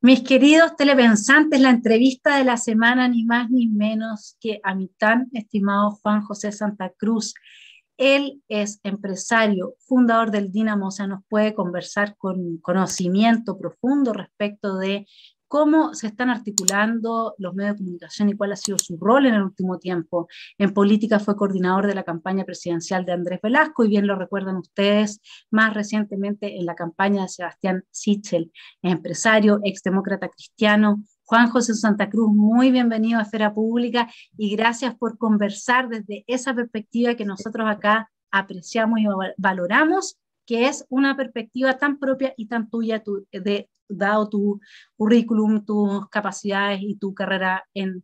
Mis queridos telepensantes, la entrevista de la semana, ni más ni menos que a mi tan estimado Juan José Santa Cruz. Él es empresario, fundador del Dínamo, o sea, nos puede conversar con conocimiento profundo respecto de cómo se están articulando los medios de comunicación y cuál ha sido su rol en el último tiempo. En política fue coordinador de la campaña presidencial de Andrés Velasco, y bien lo recuerdan ustedes, más recientemente en la campaña de Sebastián Sichel. Es empresario, exdemócrata cristiano. Juan José Santa Cruz, muy bienvenido a Esfera Pública y gracias por conversar desde esa perspectiva que nosotros acá apreciamos y valoramos, que es una perspectiva tan propia y tan tuya, dado tu currículum, tus capacidades y tu carrera en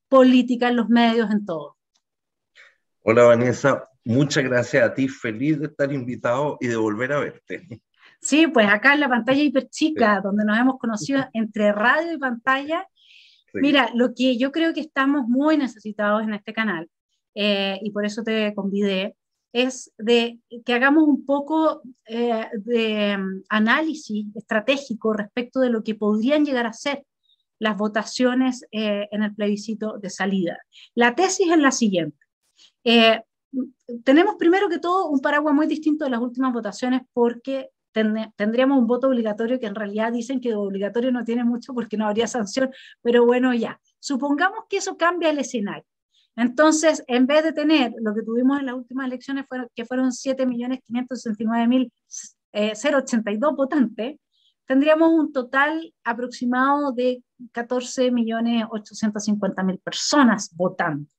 política, en los medios, en todo. Hola Vanessa, muchas gracias a ti, feliz de estar invitado y de volver a verte. Sí, pues acá en la pantalla hiperchica, Sí. donde nos hemos conocido entre radio y pantalla. Sí. Mira, lo que yo creo que estamos muy necesitados en este canal, y por eso te convidé, es de que hagamos un poco de análisis estratégico respecto de lo que podrían llegar a ser las votaciones en el plebiscito de salida. La tesis es la siguiente. Tenemos primero que todo un paraguas muy distinto de las últimas votaciones porque tendríamos un voto obligatorio que en realidad dicen que obligatorio no tiene mucho porque no habría sanción, pero bueno, ya. Supongamos que eso cambia el escenario. Entonces, en vez de tener lo que tuvimos en las últimas elecciones, que fueron 7.569.082 votantes, tendríamos un total aproximado de 14.850.000 personas votando.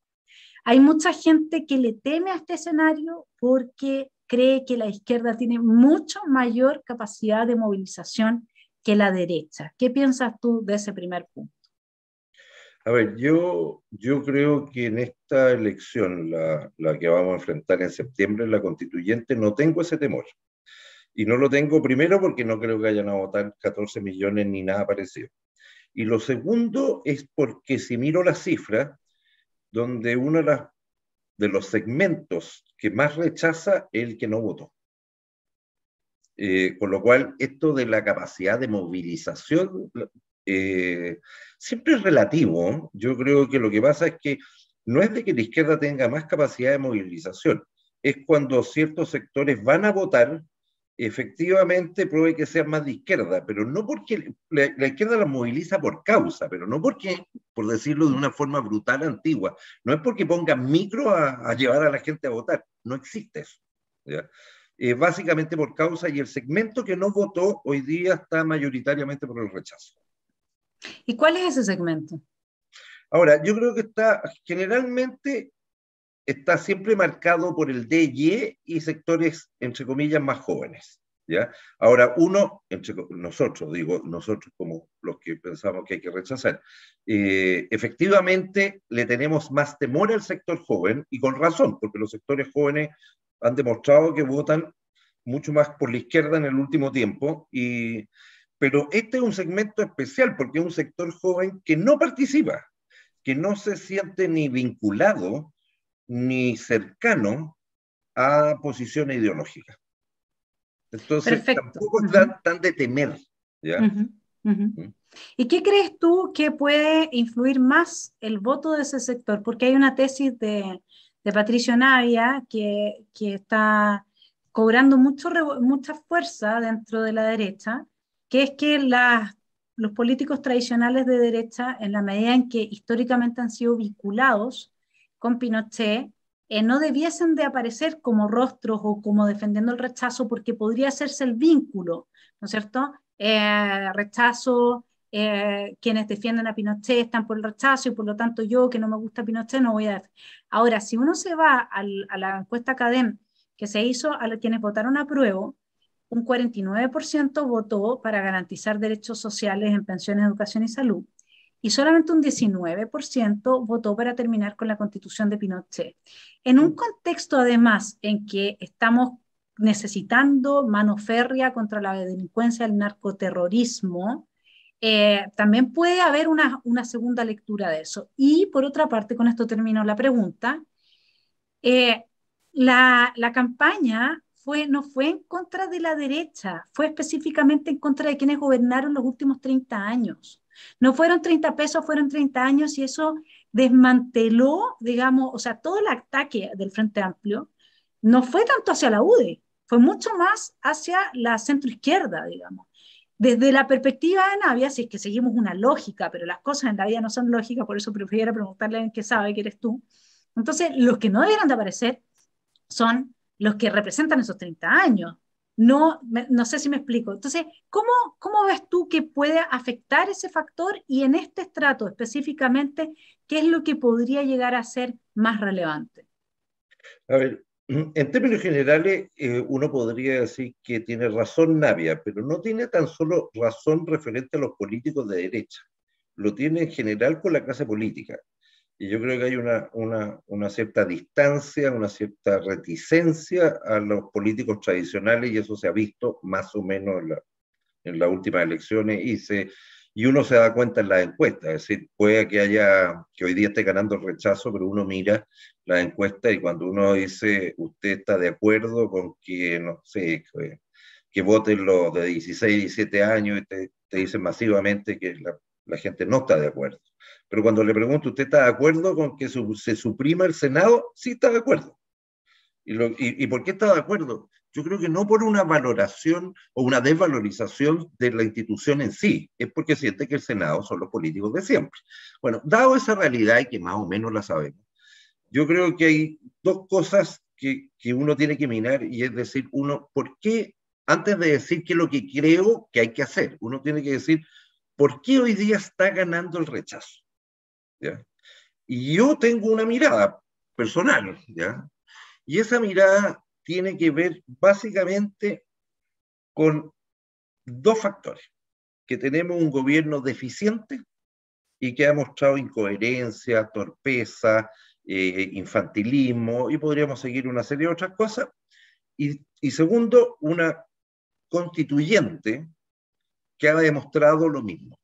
Hay mucha gente que le teme a este escenario porque cree que la izquierda tiene mucho mayor capacidad de movilización que la derecha. ¿Qué piensas tú de ese primer punto? A ver, yo creo que en esta elección, la que vamos a enfrentar en septiembre, la constituyente, no tengo ese temor. Y no lo tengo primero porque no creo que vayan a votar 14 millones ni nada parecido. Y lo segundo es porque si miro las cifras, donde uno de los segmentos que más rechaza es el que no votó. Con lo cual, esto de la capacidad de movilización siempre es relativo. Yo creo que lo que pasa es que no es de que la izquierda tenga más capacidad de movilización, es cuando ciertos sectores van a votar, efectivamente puede que sean más de izquierda, pero no porque la izquierda las moviliza por causa, pero no porque, por decirlo de una forma brutal antigua, no es porque pongan micro a llevar a la gente a votar, no existe eso, ¿ya? Básicamente por causa, y el segmento que no votó hoy día está mayoritariamente por el rechazo. ¿Y cuál es ese segmento? Ahora, yo creo que generalmente está siempre marcado por el DY y sectores, entre comillas, más jóvenes, ¿ya? Ahora, nosotros como los que pensamos que hay que rechazar, efectivamente le tenemos más temor al sector joven, y con razón, porque los sectores jóvenes han demostrado que votan mucho más por la izquierda en el último tiempo, pero este es un segmento especial porque es un sector joven que no participa, que no se siente ni vinculado ni cercano a posiciones ideológicas. Entonces, Perfecto. tampoco es tan de temer, ¿ya? ¿Y qué crees tú que puede influir más el voto de ese sector? Porque hay una tesis de Patricio Navia que está cobrando mucha fuerza dentro de la derecha, que es que los políticos tradicionales de derecha, en la medida en que históricamente han sido vinculados con Pinochet, no debiesen de aparecer como rostros o como defendiendo el rechazo, porque podría hacerse el vínculo, ¿no es cierto? Rechazo, quienes defienden a Pinochet están por el rechazo y por lo tanto yo, que no me gusta Pinochet, no voy a... Ahora, si uno se va a la encuesta Academ que se hizo a quienes votaron a prueba, un 49% votó para garantizar derechos sociales en pensiones, educación y salud, y solamente un 19% votó para terminar con la constitución de Pinochet. En un contexto, además, en que estamos necesitando mano férrea contra la delincuencia, el narcoterrorismo, también puede haber una segunda lectura de eso. Y por otra parte, con esto termino la pregunta, la campaña no fue en contra de la derecha, fue específicamente en contra de quienes gobernaron los últimos 30 años. No fueron 30 pesos, fueron 30 años y eso desmanteló, digamos, o sea, todo el ataque del Frente Amplio no fue tanto hacia la UDI, fue mucho más hacia la centroizquierda, digamos. Desde la perspectiva de Navia, si es que seguimos una lógica, pero las cosas en la vida no son lógicas, por eso prefiero preguntarle a alguien que sabe, que eres tú. Entonces, los que no debieran de aparecer son los que representan esos 30 años. No sé si me explico. Entonces, ¿cómo ves tú que puede afectar ese factor y en este estrato específicamente, qué es lo que podría llegar a ser más relevante? A ver, en términos generales, uno podría decir que tiene razón Navia, pero no tiene tan solo razón referente a los políticos de derecha, lo tiene en general con la clase política. Y yo creo que hay una cierta distancia, una cierta reticencia a los políticos tradicionales, y eso se ha visto más o menos en las últimas elecciones, y uno se da cuenta en las encuestas. Es decir, puede que hoy día esté ganando el rechazo, pero uno mira las encuestas y cuando uno dice, usted está de acuerdo con que, no sé, que voten los de 16, 17 años, y te dicen masivamente que la gente no está de acuerdo. Pero cuando le pregunto, ¿usted está de acuerdo con que se suprima el Senado? Sí, está de acuerdo. ¿Y por qué está de acuerdo? Yo creo que no por una valoración o una desvalorización de la institución en sí, es porque siente que el Senado son los políticos de siempre. Bueno, dado esa realidad y que más o menos la sabemos, yo creo que hay dos cosas que uno tiene que mirar, y es decir, uno, ¿por qué? Antes de decir qué es lo que creo que hay que hacer, uno tiene que decir, ¿por qué hoy día está ganando el rechazo? ¿Ya? Y yo tengo una mirada personal, ¿ya? Y esa mirada tiene que ver básicamente con dos factores: que tenemos un gobierno deficiente y que ha mostrado incoherencia, torpeza, infantilismo, y podríamos seguir una serie de otras cosas. Y segundo, una constituyente que ha demostrado lo mismo,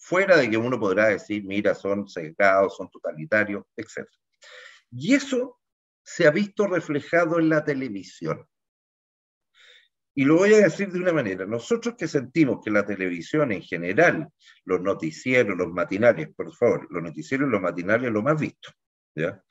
fuera de que uno podrá decir, mira, son sesgados, son totalitarios, etc. Y eso se ha visto reflejado en la televisión. Y lo voy a decir de una manera: nosotros que sentimos que la televisión en general, los noticieros, los matinales, por favor, los noticieros y los matinales lo más visto, ¿ya?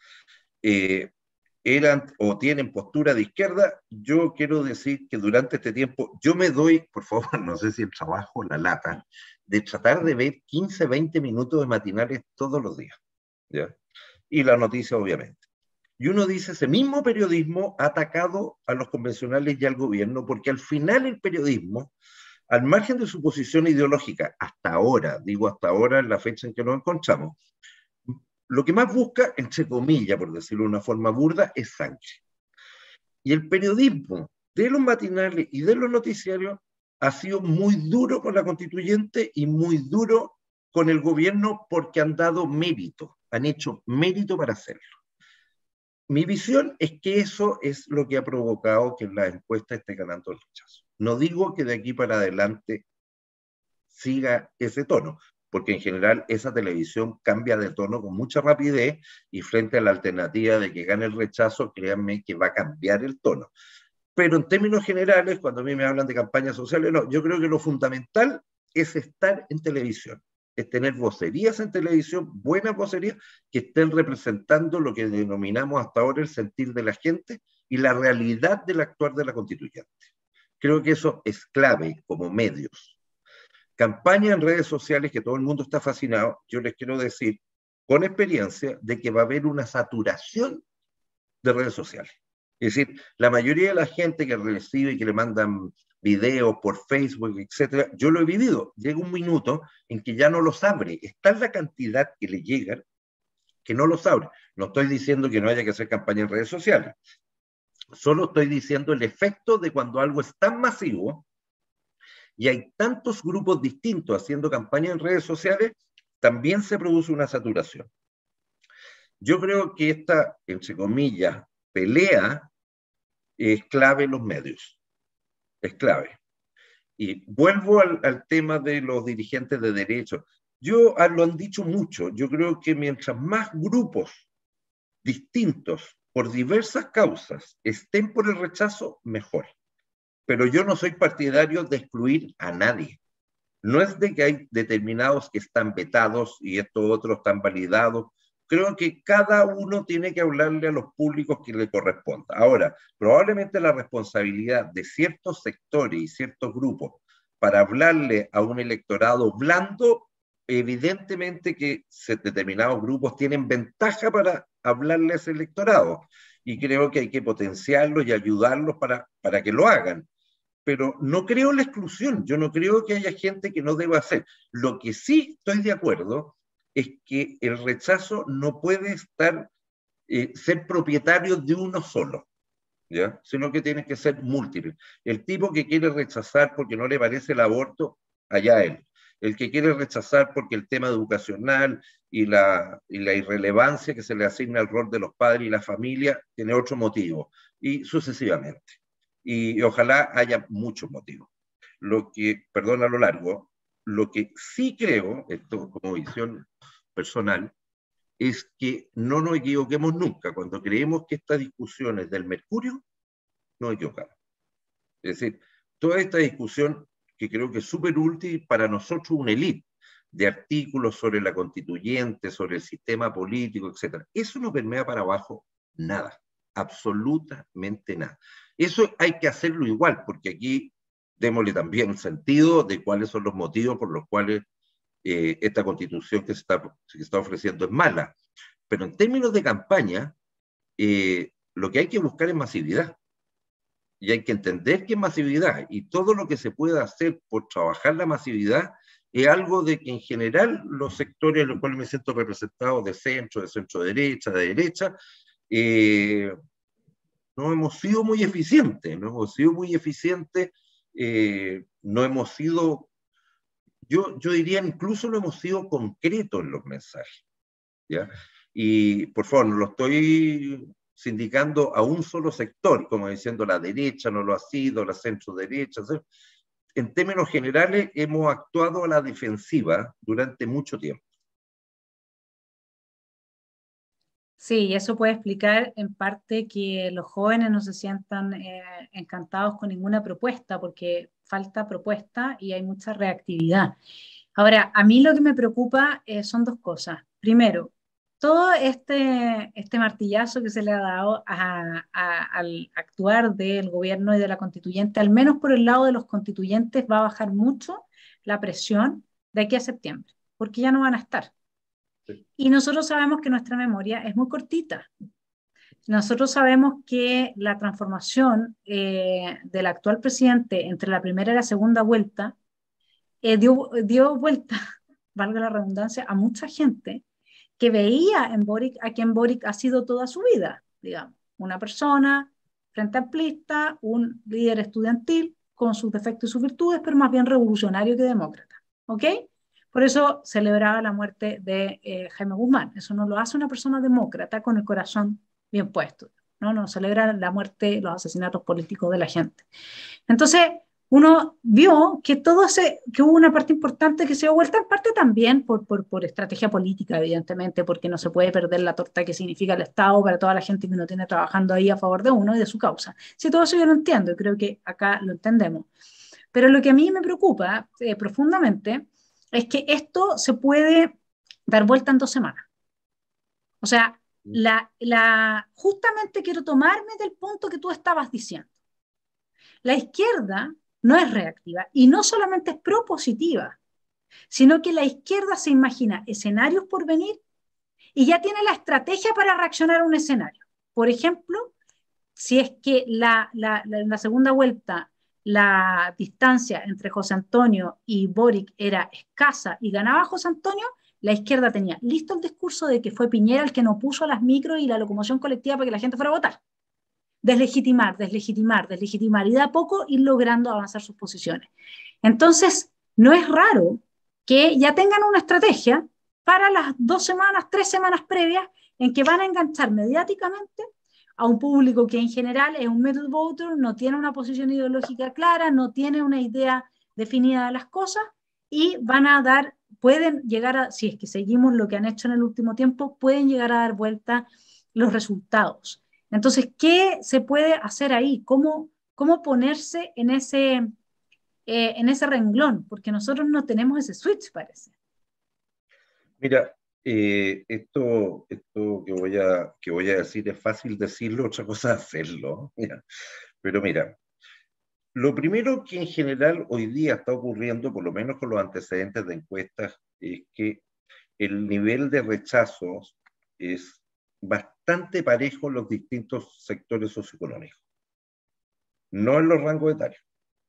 Eran o tienen postura de izquierda, yo quiero decir que durante este tiempo yo me doy, por favor, no sé si el trabajo, la lata, de tratar de ver 15, 20 minutos de matinales todos los días, ¿ya? Y la noticia, obviamente. Y uno dice, ese mismo periodismo ha atacado a los convencionales y al gobierno, porque al final el periodismo, al margen de su posición ideológica, hasta ahora, digo hasta ahora, en la fecha en que nos encontramos, lo que más busca, entre comillas, por decirlo de una forma burda, es sangre. Y el periodismo de los matinales y de los noticiarios ha sido muy duro con la constituyente y muy duro con el gobierno, porque han dado mérito, han hecho mérito para hacerlo. Mi visión es que eso es lo que ha provocado que la encuesta esté ganando el rechazo. No digo que de aquí para adelante siga ese tono, porque en general esa televisión cambia de tono con mucha rapidez, y frente a la alternativa de que gane el rechazo, créanme que va a cambiar el tono. Pero en términos generales, cuando a mí me hablan de campañas sociales, no, yo creo que lo fundamental es estar en televisión, es tener vocerías en televisión, buenas vocerías, que estén representando lo que denominamos hasta ahora el sentir de la gente y la realidad del actuar de la constituyente. Creo que eso es clave como medios. Campaña en redes sociales, que todo el mundo está fascinado, yo les quiero decir con experiencia de que va a haber una saturación de redes sociales. Es decir, la mayoría de la gente que recibe y que le mandan videos por Facebook, etcétera, yo lo he vivido. Llega un minuto en que ya no los abre. Está en la cantidad que le llegan que no los abre. No estoy diciendo que no haya que hacer campaña en redes sociales. Solo estoy diciendo el efecto de cuando algo es tan masivo y hay tantos grupos distintos haciendo campaña en redes sociales, también se produce una saturación. Yo creo que esta, entre comillas, pelea es clave en los medios. Es clave. Y vuelvo al tema de los dirigentes de derechos. Lo han dicho mucho. Yo creo que mientras más grupos distintos por diversas causas estén por el rechazo, mejor. Pero yo no soy partidario de excluir a nadie. No es de que hay determinados que están vetados y estos otros están validados. Creo que cada uno tiene que hablarle a los públicos que le corresponda. Ahora, probablemente la responsabilidad de ciertos sectores y ciertos grupos para hablarle a un electorado blando, evidentemente que determinados grupos tienen ventaja para hablarle a ese electorado. Y creo que hay que potenciarlos y ayudarlos para que lo hagan. Pero no creo la exclusión, yo no creo que haya gente que no deba hacer. Lo que sí estoy de acuerdo es que el rechazo no puede ser propietario de uno solo, ¿ya? Sino que tiene que ser múltiple. El tipo que quiere rechazar porque no le parece el aborto, allá él. El que quiere rechazar porque el tema educacional y la irrelevancia que se le asigna al rol de los padres y la familia tiene otro motivo, y sucesivamente. Y ojalá haya muchos motivos. Perdón a lo largo, lo que sí creo, esto como visión personal, es que no nos equivoquemos nunca. Cuando creemos que esta discusión es del mercurio, nos equivocamos. Es decir, toda esta discusión que creo que es súper útil para nosotros, una élite de artículos sobre la constituyente, sobre el sistema político, etc. Eso no permea para abajo nada, absolutamente nada. Eso hay que hacerlo igual, porque aquí démosle también sentido de cuáles son los motivos por los cuales esta constitución que se está ofreciendo es mala. Pero en términos de campaña, lo que hay que buscar es masividad. Y hay que entender que es masividad. Y todo lo que se pueda hacer por trabajar la masividad es algo de que en general los sectores en los cuales me siento representado, de centro derecha, de derecha, no hemos sido muy eficientes, no hemos sido muy eficientes, no hemos sido, yo diría incluso no hemos sido concretos en los mensajes, ¿ya? Y por favor, no lo estoy sindicando a un solo sector, como diciendo la derecha no lo ha sido, la centro derecha. En términos generales hemos actuado a la defensiva durante mucho tiempo. Sí, y eso puede explicar en parte que los jóvenes no se sientan encantados con ninguna propuesta, porque falta propuesta y hay mucha reactividad. Ahora, a mí lo que me preocupa son dos cosas. Primero, todo este martillazo que se le ha dado al actuar del gobierno y de la constituyente, al menos por el lado de los constituyentes, va a bajar mucho la presión de aquí a septiembre, porque ya no van a estar. Y nosotros sabemos que nuestra memoria es muy cortita. Nosotros sabemos que la transformación del actual presidente entre la primera y la segunda vuelta dio vuelta, valga la redundancia, a mucha gente que veía en Boric a quien Boric ha sido toda su vida, digamos, una persona frente amplista, un líder estudiantil con sus defectos y sus virtudes, pero más bien revolucionario que demócrata, ¿ok? Por eso celebraba la muerte de Jaime Guzmán. Eso no lo hace una persona demócrata con el corazón bien puesto, ¿no? No celebra la muerte, los asesinatos políticos de la gente. Entonces, uno vio que que hubo una parte importante que se dio vuelta, en parte también por estrategia política, evidentemente, porque no se puede perder la torta que significa el Estado para toda la gente que uno tiene trabajando ahí a favor de uno y de su causa. Sí, todo eso yo lo entiendo y creo que acá lo entendemos. Pero lo que a mí me preocupa profundamente es que esto se puede dar vuelta en 2 semanas. O sea, justamente quiero tomarme del punto que tú estabas diciendo. La izquierda no es reactiva y no solamente es propositiva, sino que la izquierda se imagina escenarios por venir y ya tiene la estrategia para reaccionar a un escenario. Por ejemplo, si es que en la segunda vuelta la distancia entre José Antonio y Boric era escasa y ganaba José Antonio, la izquierda tenía listo el discurso de que fue Piñera el que no puso las micros y la locomoción colectiva para que la gente fuera a votar. Deslegitimar y de a poco ir logrando avanzar sus posiciones. Entonces, no es raro que ya tengan una estrategia para las 2 semanas, 3 semanas previas en que van a enganchar mediáticamente a un público que en general es un middle voter, no tiene una posición ideológica clara, no tiene una idea definida de las cosas y pueden llegar a, si es que seguimos lo que han hecho en el último tiempo, pueden llegar a dar vuelta los resultados. Entonces, ¿qué se puede hacer ahí? ¿Cómo ponerse en ese renglón? Porque nosotros no tenemos ese switch, parece. Mira, esto que voy a decir es fácil decirlo, otra cosa es hacerlo. Mira. Pero mira, lo primero que en general hoy día está ocurriendo, por lo menos con los antecedentes de encuestas, es que el nivel de rechazos es bastante parejo en los distintos sectores socioeconómicos. No en los rangos etarios,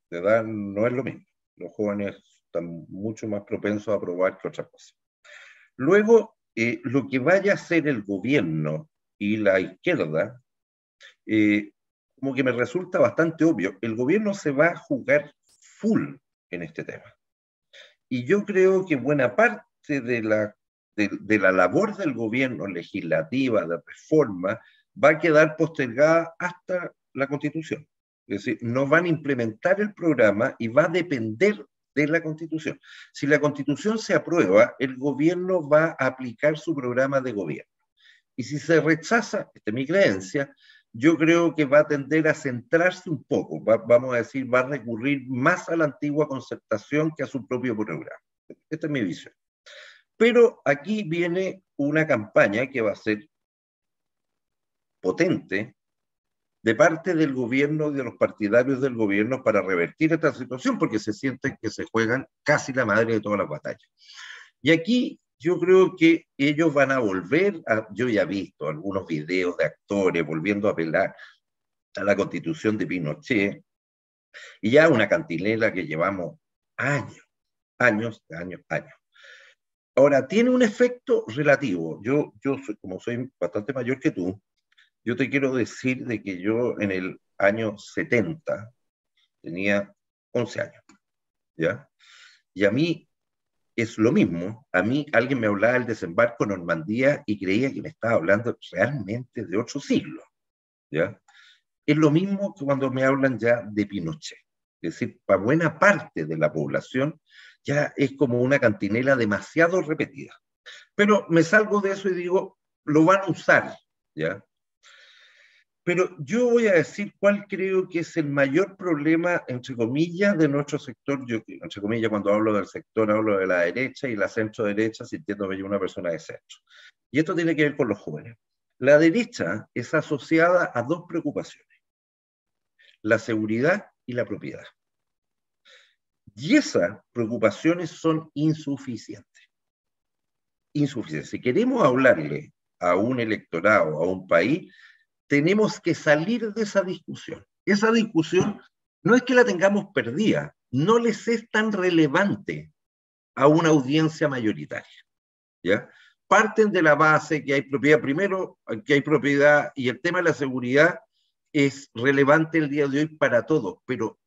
de edad no es lo mismo. Los jóvenes están mucho más propensos a aprobar que otra cosa. Luego, lo que vaya a hacer el gobierno y la izquierda, eh, como que me resulta bastante obvio. El gobierno se va a jugar full en este tema. Y yo creo que buena parte de la labor del gobierno legislativa, de reforma, va a quedar postergada hasta la Constitución. Es decir, no van a implementar el programa y va a depender de la Constitución. Si la Constitución se aprueba, el gobierno va a aplicar su programa de gobierno. Y si se rechaza, esta es mi creencia, yo creo que va a tender a centrarse un poco, vamos a decir, va a recurrir más a la antigua concertación que a su propio programa. Esta es mi visión. Pero aquí viene una campaña que va a ser potente de parte del gobierno, de los partidarios del gobierno, para revertir esta situación, porque se sienten que se juegan casi la madre de todas las batallas. Y aquí yo creo que ellos van a volver, yo ya he visto algunos videos de actores volviendo a apelar a la Constitución de Pinochet, y ya una cantinela que llevamos años, años, años, años. Ahora, tiene un efecto relativo. Yo soy, como soy bastante mayor que tú, yo te quiero decir de que yo en el año 70 tenía 11 años, ¿ya? Y a mí es lo mismo. A mí alguien me hablaba del desembarco en Normandía y creía que me estaba hablando realmente de otro siglo, ¿ya? Es lo mismo que cuando me hablan ya de Pinochet. Es decir, para buena parte de la población ya es como una cantinela demasiado repetida. Pero me salgo de eso y digo, lo van a usar, ¿ya? Pero yo voy a decir cuál creo que es el mayor problema, entre comillas, de nuestro sector. Yo, entre comillas, cuando hablo del sector, hablo de la derecha y la centro derecha, sintiéndome yo una persona de centro. Y esto tiene que ver con los jóvenes. La derecha es asociada a dos preocupaciones: la seguridad y la propiedad. Y esas preocupaciones son insuficientes. Insuficientes. Si queremos hablarle a un electorado, a un país, tenemos que salir de esa discusión. Esa discusión no es que la tengamos perdida, no les es tan relevante a una audiencia mayoritaria, ¿ya? Parten de la base que hay propiedad, primero que hay propiedad, y el tema de la seguridad es relevante el día de hoy para todos, pero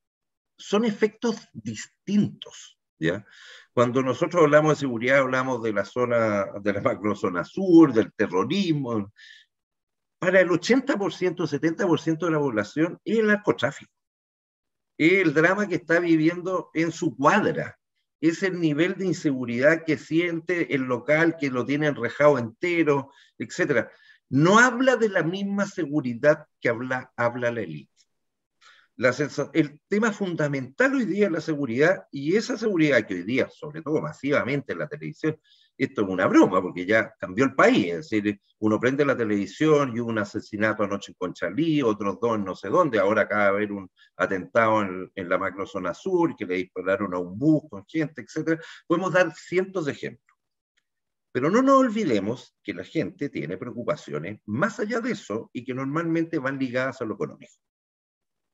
son efectos distintos, ¿ya? Cuando nosotros hablamos de seguridad, hablamos de la zona, de la macrozona sur, del terrorismo. Para el 80%, 70% de la población es el narcotráfico. Es el drama que está viviendo en su cuadra. Es el nivel de inseguridad que siente el local, que lo tiene enrejado entero, etc. No habla de la misma seguridad que habla la élite. El tema fundamental hoy día es la seguridad, y esa seguridad que hoy día, sobre todo masivamente en la televisión, esto es una broma porque ya cambió el país. Es decir, uno prende la televisión y hubo un asesinato anoche en Conchalí, otros dos en no sé dónde, ahora acaba de haber un atentado en la macrozona sur que le dispararon a un bus con gente, etc. Podemos dar cientos de ejemplos. Pero no nos olvidemos que la gente tiene preocupaciones más allá de eso y que normalmente van ligadas a lo económico.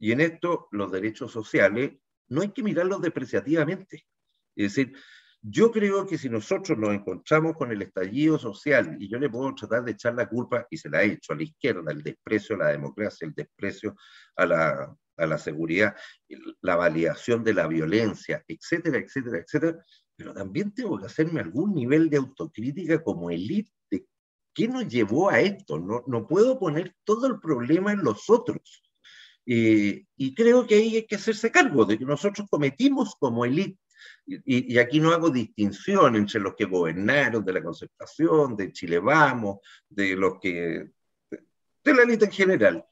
Y en esto, los derechos sociales no hay que mirarlos depreciativamente. Es decir, yo creo que si nosotros nos encontramos con el estallido social, y yo le puedo tratar de echar la culpa, y se la he hecho a la izquierda, el desprecio a la democracia, el desprecio a la seguridad, la validación de la violencia, etcétera, etcétera, etcétera, pero también tengo que hacerme algún nivel de autocrítica como élite de qué nos llevó a esto. No puedo poner todo el problema en los otros. Y creo que ahí hay que hacerse cargo de que nosotros cometimos como élite, y aquí no hago distinción entre los que gobernaron, de la Concertación, de Chile Vamos, de los que de la élite en general,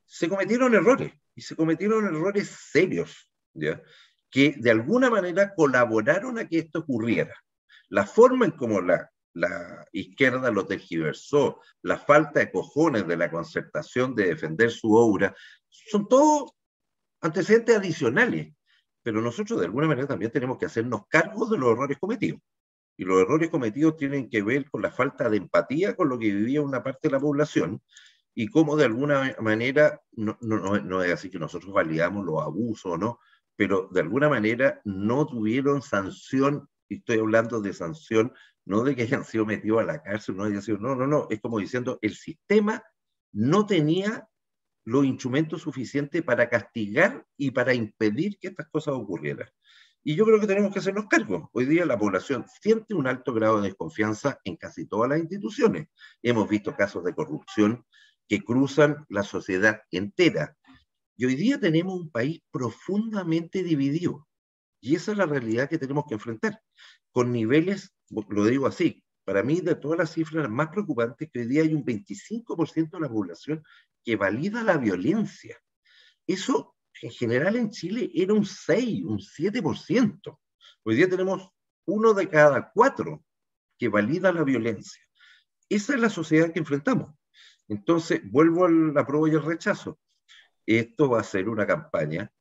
se cometieron errores, y se cometieron errores serios, ¿ya? Que de alguna manera colaboraron a que esto ocurriera. La forma en cómo la izquierda lo tergiversó, la falta de cojones de la Concertación de defender su obra, son todos antecedentes adicionales, pero nosotros de alguna manera también tenemos que hacernos cargo de los errores cometidos. Y los errores cometidos tienen que ver con la falta de empatía con lo que vivía una parte de la población, y cómo de alguna manera, no es así que nosotros validamos los abusos, ¿no? Pero de alguna manera no tuvieron sanción, y estoy hablando de sanción, no de que hayan sido metidos a la cárcel, no hayan sido, no, es como diciendo, el sistema no tenía los instrumentos suficientes para castigar y para impedir que estas cosas ocurrieran. Y yo creo que tenemos que hacernos cargo. Hoy día la población siente un alto grado de desconfianza en casi todas las instituciones. Hemos visto casos de corrupción que cruzan la sociedad entera. Y hoy día tenemos un país profundamente dividido. Y esa es la realidad que tenemos que enfrentar. Con niveles, lo digo así, para mí de todas las cifras más preocupantes, que hoy día hay un 25% de la población que valida la violencia. Eso en general en Chile era un 6, un 7%. Hoy día tenemos 1 de cada 4 que valida la violencia. Esa es la sociedad que enfrentamos. Entonces, vuelvo al apruebo y al rechazo. Esto va a ser una campaña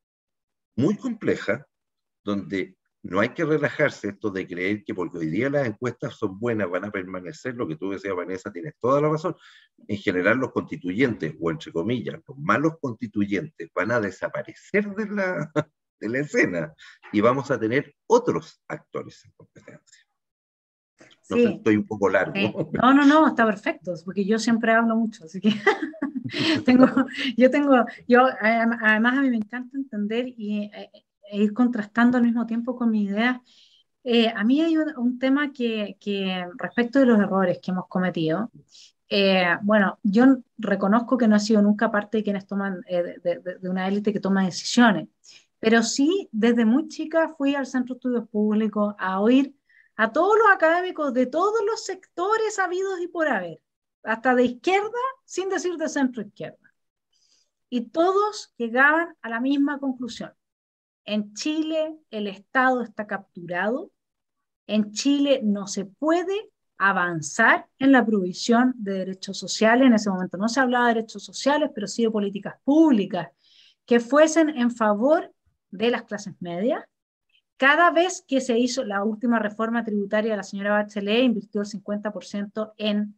muy compleja, donde no hay que relajarse esto de creer que porque hoy día las encuestas son buenas, van a permanecer. Lo que tú decías, Vanessa, tienes toda la razón. En general, los constituyentes, o entre comillas, los malos constituyentes, van a desaparecer de la escena, y vamos a tener otros actores en competencia. No sé, Sí, estoy un poco largo. sí. No, está perfecto, porque yo siempre hablo mucho, así que tengo, además a mí me encanta entender e ir contrastando al mismo tiempo con mis ideas. A mí hay un tema que respecto de los errores que hemos cometido, bueno, yo reconozco que no he sido nunca parte de quienes toman, de una élite que toma decisiones, pero sí desde muy chica fui al Centro de Estudios Públicos a oír a todos los académicos de todos los sectores habidos y por haber, hasta de izquierda, sin decir de centro izquierda. Y todos llegaban a la misma conclusión. En Chile el Estado está capturado, en Chile no se puede avanzar en la provisión de derechos sociales. En ese momento no se hablaba de derechos sociales, pero sí de políticas públicas que fuesen en favor de las clases medias. Cada vez que se hizo la última reforma tributaria, la señora Bachelet invirtió el 50% en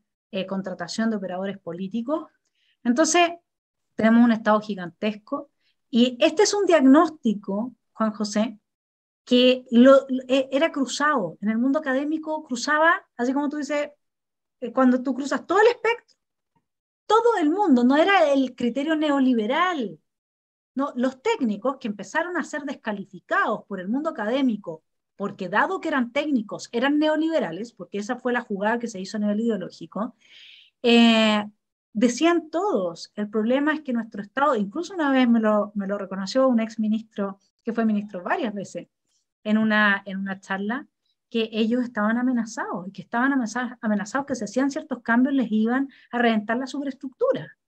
contratación de operadores políticos. Entonces, tenemos un Estado gigantesco, y este es un diagnóstico, Juan José, que era cruzado. En el mundo académico cruzaba, así como tú dices, cuando tú cruzas todo el espectro, todo el mundo, no era el criterio neoliberal. No, los técnicos que empezaron a ser descalificados por el mundo académico, porque dado que eran técnicos, eran neoliberales, porque esa fue la jugada que se hizo a nivel ideológico, decían todos, el problema es que nuestro Estado, incluso una vez me lo reconoció un ex ministro, que fue ministro varias veces, en una charla, que ellos estaban amenazados, y que estaban amenazados que si hacían ciertos cambios les iban a reventar la superestructura.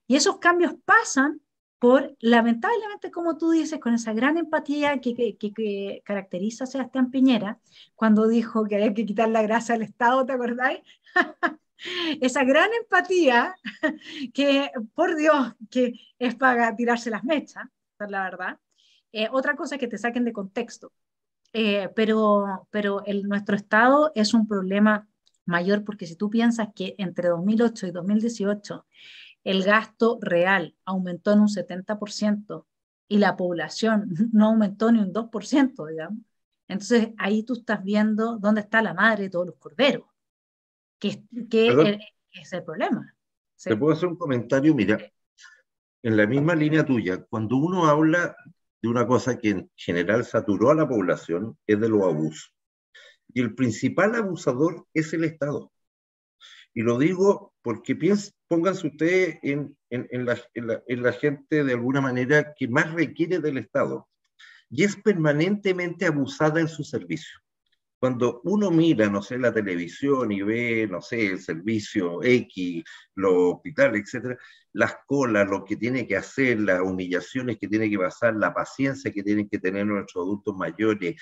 Y esos cambios pasan por, lamentablemente, como tú dices, con esa gran empatía que caracteriza a Sebastián Piñera, cuando dijo que había que quitar la grasa al Estado, ¿te acordáis? Esa gran empatía que, por Dios, que es para tirarse las mechas, esa es la verdad. Otra cosa es que te saquen de contexto, pero nuestro Estado es un problema mayor, porque si tú piensas que entre 2008 y 2018 el gasto real aumentó en un 70% y la población no aumentó ni un 2%, digamos. Entonces ahí tú estás viendo dónde está la madre de todos los corderos, que es el problema. ¿Sí? ¿Te puedo hacer un comentario? Mira, en la misma línea tuya, cuando uno habla de una cosa que en general saturó a la población, es de los abusos. Y el principal abusador es el Estado. Y lo digo porque pónganse ustedes en la gente de alguna manera que más requiere del Estado, y es permanentemente abusada en su servicio. Cuando uno mira, no sé, la televisión y ve, no sé, el servicio X, los hospitales, etcétera, las colas, lo que tiene que hacer, las humillaciones que tiene que pasar, la paciencia que tienen que tener nuestros adultos mayores,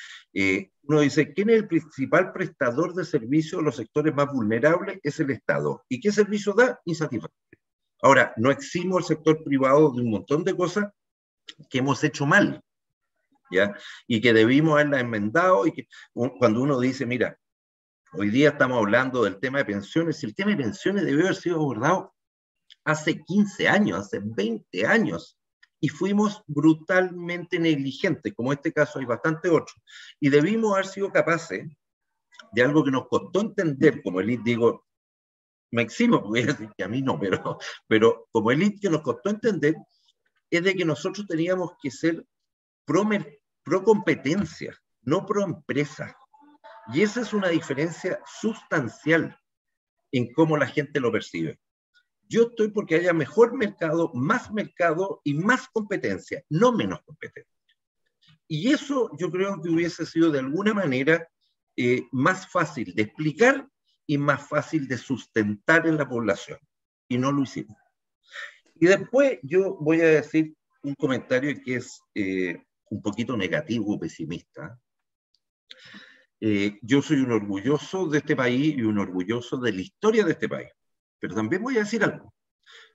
uno dice, ¿quién es el principal prestador de servicios de los sectores más vulnerables? Es el Estado. ¿Y qué servicio da? Insatisfactorio. Ahora, no eximo el sector privado de un montón de cosas que hemos hecho mal, ¿ya? Y que debimos haberla enmendado, y que cuando uno dice, mira, hoy día estamos hablando del tema de pensiones, y el tema de pensiones debió haber sido abordado hace 15 años, hace 20 años, y fuimos brutalmente negligentes, como en este caso hay bastante otros, y debimos haber sido capaces de algo que nos costó entender, como elite, digo, me eximo, porque voy a decir que a mí no, pero como elite que nos costó entender, es de que nosotros teníamos que ser pro competencia, no pro empresa. Y esa es una diferencia sustancial en cómo la gente lo percibe. Yo estoy porque haya mejor mercado y más competencia, no menos competencia. Y eso yo creo que hubiese sido de alguna manera más fácil de explicar y más fácil de sustentar en la población. Y no lo hicimos. Y después yo voy a decir un comentario que es un poquito negativo, pesimista. Yo soy un orgulloso de este país y un orgulloso de la historia de este país. Pero también voy a decir algo.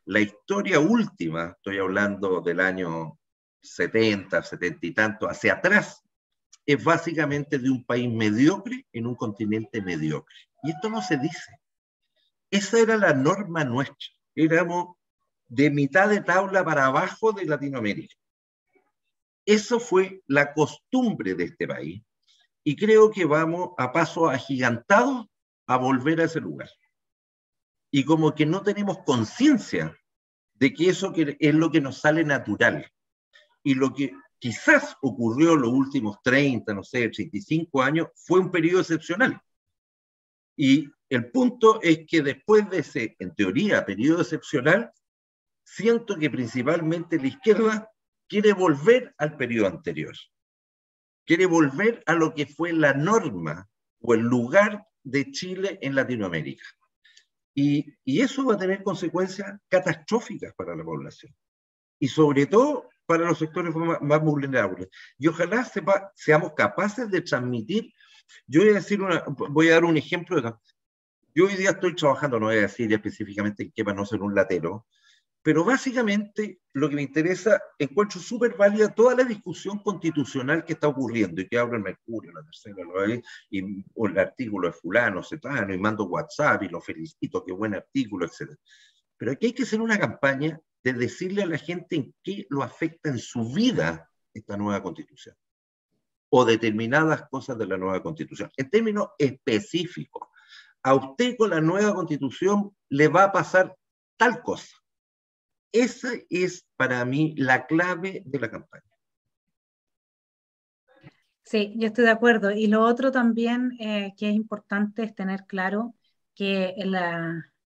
La historia última, estoy hablando del año 70, 70 y tanto, hacia atrás, es básicamente de un país mediocre en un continente mediocre. Y esto no se dice. Esa era la norma nuestra. Éramos de mitad de tabla para abajo de Latinoamérica. Eso fue la costumbre de este país. Y creo que vamos a pasos agigantados a volver a ese lugar. Y como que no tenemos conciencia de que eso es lo que nos sale natural. Y lo que quizás ocurrió en los últimos 30, no sé, 35 años, fue un periodo excepcional. Y el punto es que después de ese, en teoría, periodo excepcional, siento que principalmente la izquierda quiere volver al periodo anterior. Quiere volver a lo que fue la norma o el lugar de Chile en Latinoamérica. Y eso va a tener consecuencias catastróficas para la población. Y sobre todo para los sectores más vulnerables. Y ojalá seamos capaces de transmitir. Yo voy a dar un ejemplo. Yo hoy día estoy trabajando, no voy a decir específicamente en qué para no ser un latero, pero básicamente lo que me interesa, encuentro súper válida toda la discusión constitucional que está ocurriendo, y que habla el Mercurio, la Tercera, o el artículo de fulano, cetano, y mando WhatsApp y lo felicito, qué buen artículo, etc. Pero aquí hay que hacer una campaña de decirle a la gente en qué lo afecta en su vida esta nueva constitución, o determinadas cosas de la nueva constitución, en términos específicos. A usted con la nueva constitución le va a pasar tal cosa. Esa es para mí la clave de la campaña. Sí, yo estoy de acuerdo. Y lo otro también que es importante es tener claro que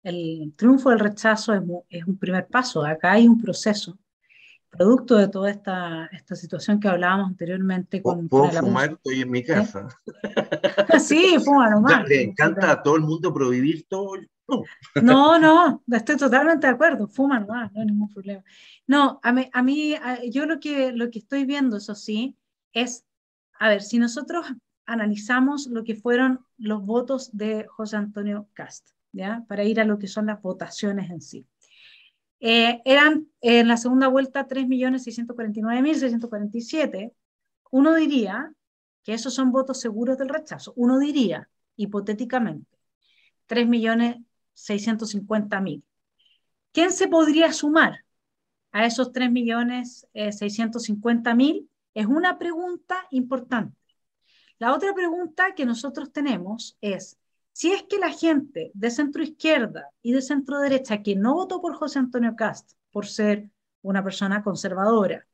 el triunfo del rechazo es un primer paso. Acá hay un proceso, producto de toda esta situación que hablábamos anteriormente con ¿Puedo el fumar? abuso. Estoy en mi ¿Sí? casa. Sí, fuma nomás. ¿Le encanta a todo el mundo prohibir todo? No. No, estoy totalmente de acuerdo, fuma nomás, no hay ningún problema. No, yo lo que estoy viendo, eso sí, es, a ver, si nosotros analizamos lo que fueron los votos de José Antonio Cast, ¿ya? Para ir a lo que son las votaciones en sí. Eran en la segunda vuelta 3.649.647. Uno diría que esos son votos seguros del rechazo. Uno diría, hipotéticamente, 3.650.000. ¿Quién se podría sumar a esos 3.650.000? Es una pregunta importante. La otra pregunta que nosotros tenemos es, si es que la gente de centro izquierda y de centro derecha que no votó por José Antonio Cast por ser una persona conservadora,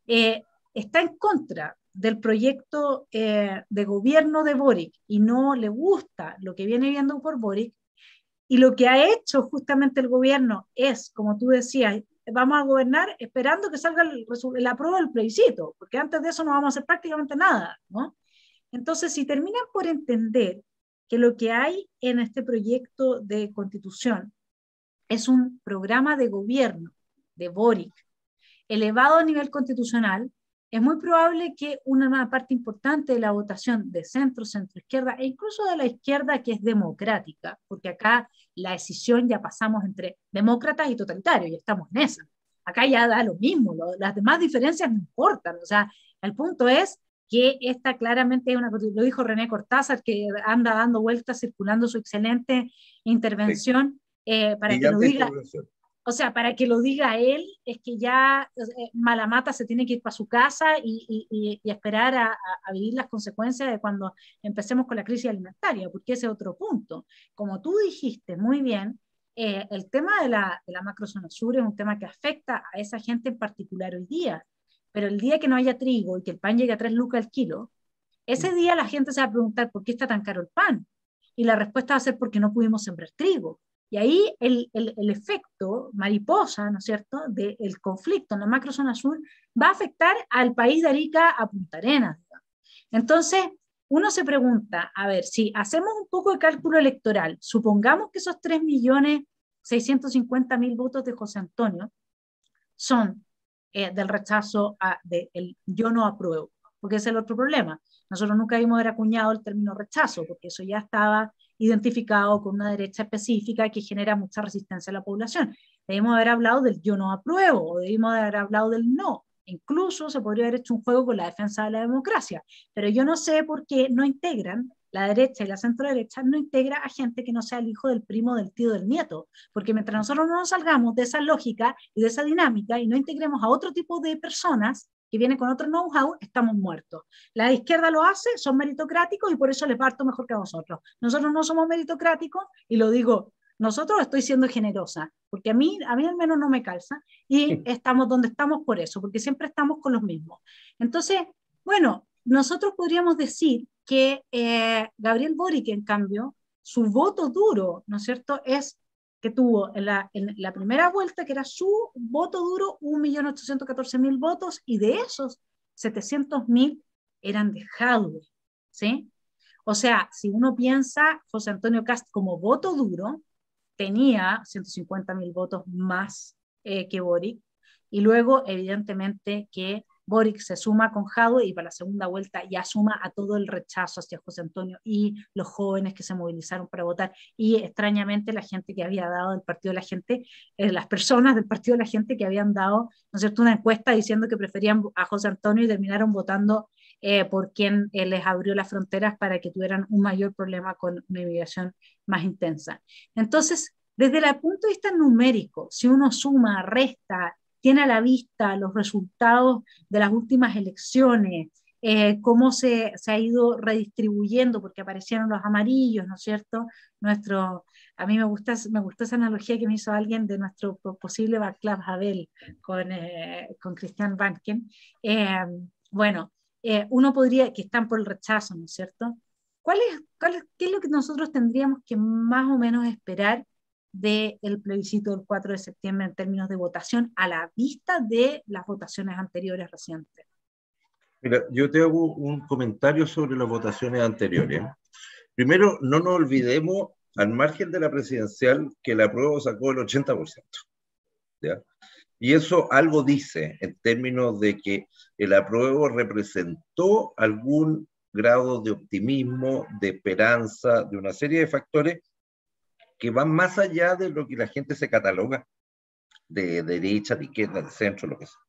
está en contra del proyecto de gobierno de Boric y no le gusta lo que viene viendo por Boric, y lo que ha hecho justamente el gobierno es, como tú decías, vamos a gobernar esperando que salga el apruebo del plebiscito, porque antes de eso no vamos a hacer prácticamente nada, ¿no? Entonces, si terminan por entender que lo que hay en este proyecto de constitución es un programa de gobierno de Boric elevado a nivel constitucional, es muy probable que una parte importante de la votación de centro, centro-izquierda e incluso de la izquierda que es democrática, porque acá la decisión ya pasamos entre demócratas y totalitarios, y estamos en esa. Acá ya da lo mismo, las demás diferencias no importan, o sea, el punto es que esta claramente es una, lo dijo René Cortázar, que anda dando vueltas, circulando su excelente intervención, para que lo diga, o sea, para que lo diga él, es que ya Malamata se tiene que ir para su casa y esperar a vivir las consecuencias de cuando empecemos con la crisis alimentaria, porque ese es otro punto. Como tú dijiste muy bien, el tema de la macrozona sur es un tema que afecta a esa gente en particular hoy día, pero el día que no haya trigo y que el pan llegue a 3 lucas al kilo, ese día la gente se va a preguntar por qué está tan caro el pan. Y la respuesta va a ser porque no pudimos sembrar trigo. Y ahí el efecto mariposa, ¿no es cierto?, del conflicto en la macrozona sur va a afectar al país de Arica a Punta Arenas. Entonces, uno se pregunta, a ver, si hacemos un poco de cálculo electoral, supongamos que esos 3.650.000 votos de José Antonio son del rechazo, del yo no apruebo, porque ese es el otro problema. Nosotros nunca habíamos haber acuñado el término rechazo, porque eso ya estaba identificado con una derecha específica que genera mucha resistencia a la población. Debimos haber hablado del yo no apruebo, o debimos haber hablado del no. Incluso se podría haber hecho un juego con la defensa de la democracia, pero yo no sé por qué no integran, la derecha y la centro derecha no integra a gente que no sea el hijo del primo, del tío, del nieto, porque mientras nosotros no nos salgamos de esa lógica y de esa dinámica y no integremos a otro tipo de personas que vienen con otro know-how, estamos muertos. La izquierda lo hace, son meritocráticos y por eso les parto mejor que a vosotros. Nosotros no somos meritocráticos y lo digo, nosotros estoy siendo generosa, porque a mí al menos no me calza y estamos donde estamos por eso, porque siempre estamos con los mismos. Entonces, bueno, nosotros podríamos decir que Gabriel Boric, en cambio, su voto duro, ¿no es cierto?, es que tuvo en la primera vuelta, que era su voto duro, 1.814.000 votos, y de esos 700.000 eran de Jadwe, ¿sí? O sea, si uno piensa, José Antonio Kast como voto duro, tenía 150.000 votos más que Boric, y luego, evidentemente, que Boric se suma con Jadwe y para la segunda vuelta ya suma a todo el rechazo hacia José Antonio y los jóvenes que se movilizaron para votar y extrañamente la gente que había dado del Partido de la Gente, las personas del Partido de la Gente que habían dado, ¿no es cierto?, una encuesta diciendo que preferían a José Antonio y terminaron votando por quien les abrió las fronteras para que tuvieran un mayor problema con una inmigración más intensa. Entonces, desde el punto de vista numérico, si uno suma, resta, tiene a la vista los resultados de las últimas elecciones, cómo se ha ido redistribuyendo, porque aparecieron los amarillos, ¿no es cierto? A mí me gusta esa analogía que me hizo alguien de nuestro posible Václav Havel con Christian Banken. Bueno, uno podría, que están por el rechazo, ¿no es cierto? ¿Qué es lo que nosotros tendríamos que más o menos esperar del plebiscito del 4 de septiembre en términos de votación a la vista de las votaciones anteriores recientes? Mira, yo te hago un comentario sobre las votaciones anteriores. Primero, no nos olvidemos, al margen de la presidencial, que el apruebo sacó el 80%. ¿Ya? Y eso algo dice en términos de que el apruebo representó algún grado de optimismo, de esperanza, de una serie de factores que van más allá de lo que la gente se cataloga de derecha, de izquierda, de centro, lo que sea.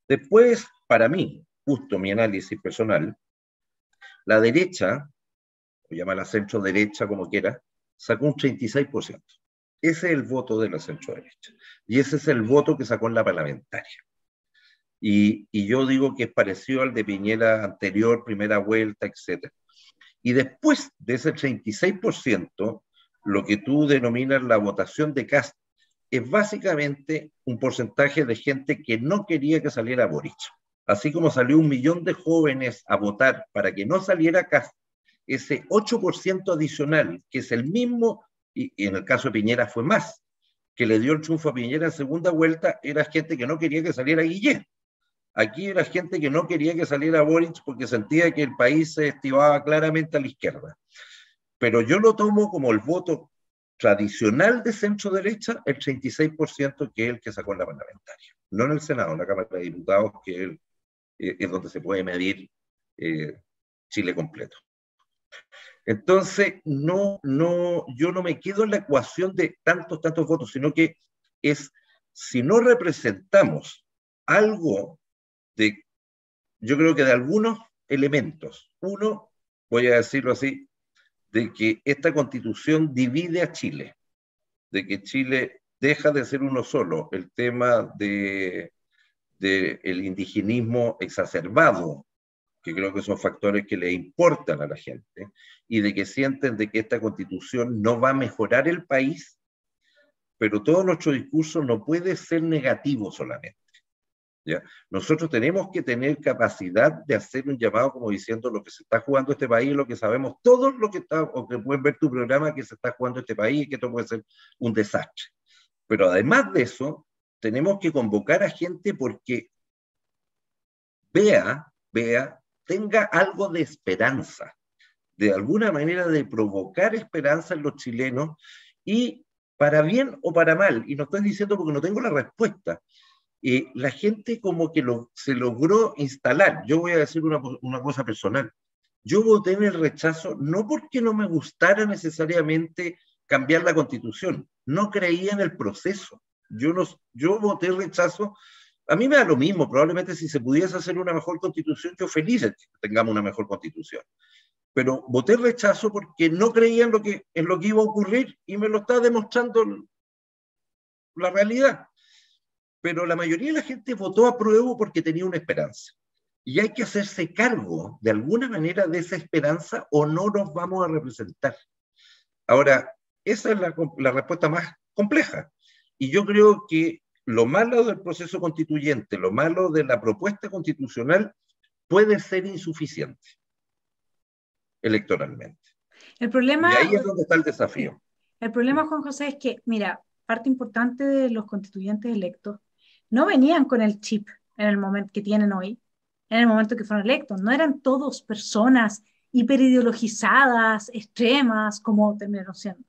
Después, para mí, justo mi análisis personal, la derecha, o llámala centro derecha como quiera, sacó un 36%. Ese es el voto de la centro derecha. Y ese es el voto que sacó en la parlamentaria. Y yo digo que es parecido al de Piñera anterior, primera vuelta, etc. Y después de ese 36%, lo que tú denominas la votación de Kast es básicamente un porcentaje de gente que no quería que saliera Boric. Así como salió 1 millón de jóvenes a votar para que no saliera Kast, ese 8% adicional, que es el mismo, y en el caso de Piñera fue más, que le dio el triunfo a Piñera en segunda vuelta, era gente que no quería que saliera Guillén. Aquí era gente que no quería que saliera Boric porque sentía que el país se estivaba claramente a la izquierda. Pero yo lo tomo como el voto tradicional de centro-derecha, el 36%, que es el que sacó en la parlamentaria. No en el Senado, en la Cámara de Diputados, que es donde se puede medir Chile completo. Entonces, yo no me quedo en la ecuación de tantos votos, sino que si no representamos algo yo creo que de algunos elementos. Uno, voy a decirlo así, de que esta constitución divide a Chile, de que Chile deja de ser uno solo, el tema del indigenismo exacerbado, que creo que son factores que le importan a la gente, y de que sienten de que esta constitución no va a mejorar el país, pero todo nuestro discurso no puede ser negativo solamente. ¿Ya? Nosotros tenemos que tener capacidad de hacer un llamado como diciendo lo que se está jugando este país, lo que sabemos todos, lo que está, o que pueden ver tu programa, que se está jugando este país y que esto puede ser un desastre. Pero además de eso, tenemos que convocar a gente porque tenga algo de esperanza, de alguna manera de provocar esperanza en los chilenos, y para bien o para mal, y no estoy diciendo porque no tengo la respuesta, la gente como que se logró instalar. Yo voy a decir una cosa personal. Yo voté en el rechazo no porque no me gustara necesariamente cambiar la constitución, no creía en el proceso. Yo voté rechazo, a mí me da lo mismo, probablemente si se pudiese hacer una mejor constitución, yo feliz de que tengamos una mejor constitución. Pero voté rechazo porque no creía en lo que iba a ocurrir, y me lo está demostrando la realidad. Pero la mayoría de la gente votó apruebo porque tenía una esperanza. Y hay que hacerse cargo, de alguna manera, de esa esperanza, o no nos vamos a representar. Ahora, esa es la respuesta más compleja. Y yo creo que lo malo del proceso constituyente, lo malo de la propuesta constitucional, puede ser insuficiente electoralmente. El problema, y ahí es donde está el desafío. El problema, Juan José, es que, mira, parte importante de los constituyentes electos no venían con el chip en el momento que tienen hoy, en el momento que fueron electos. No eran todos personas hiperideologizadas, extremas, como terminaron siendo.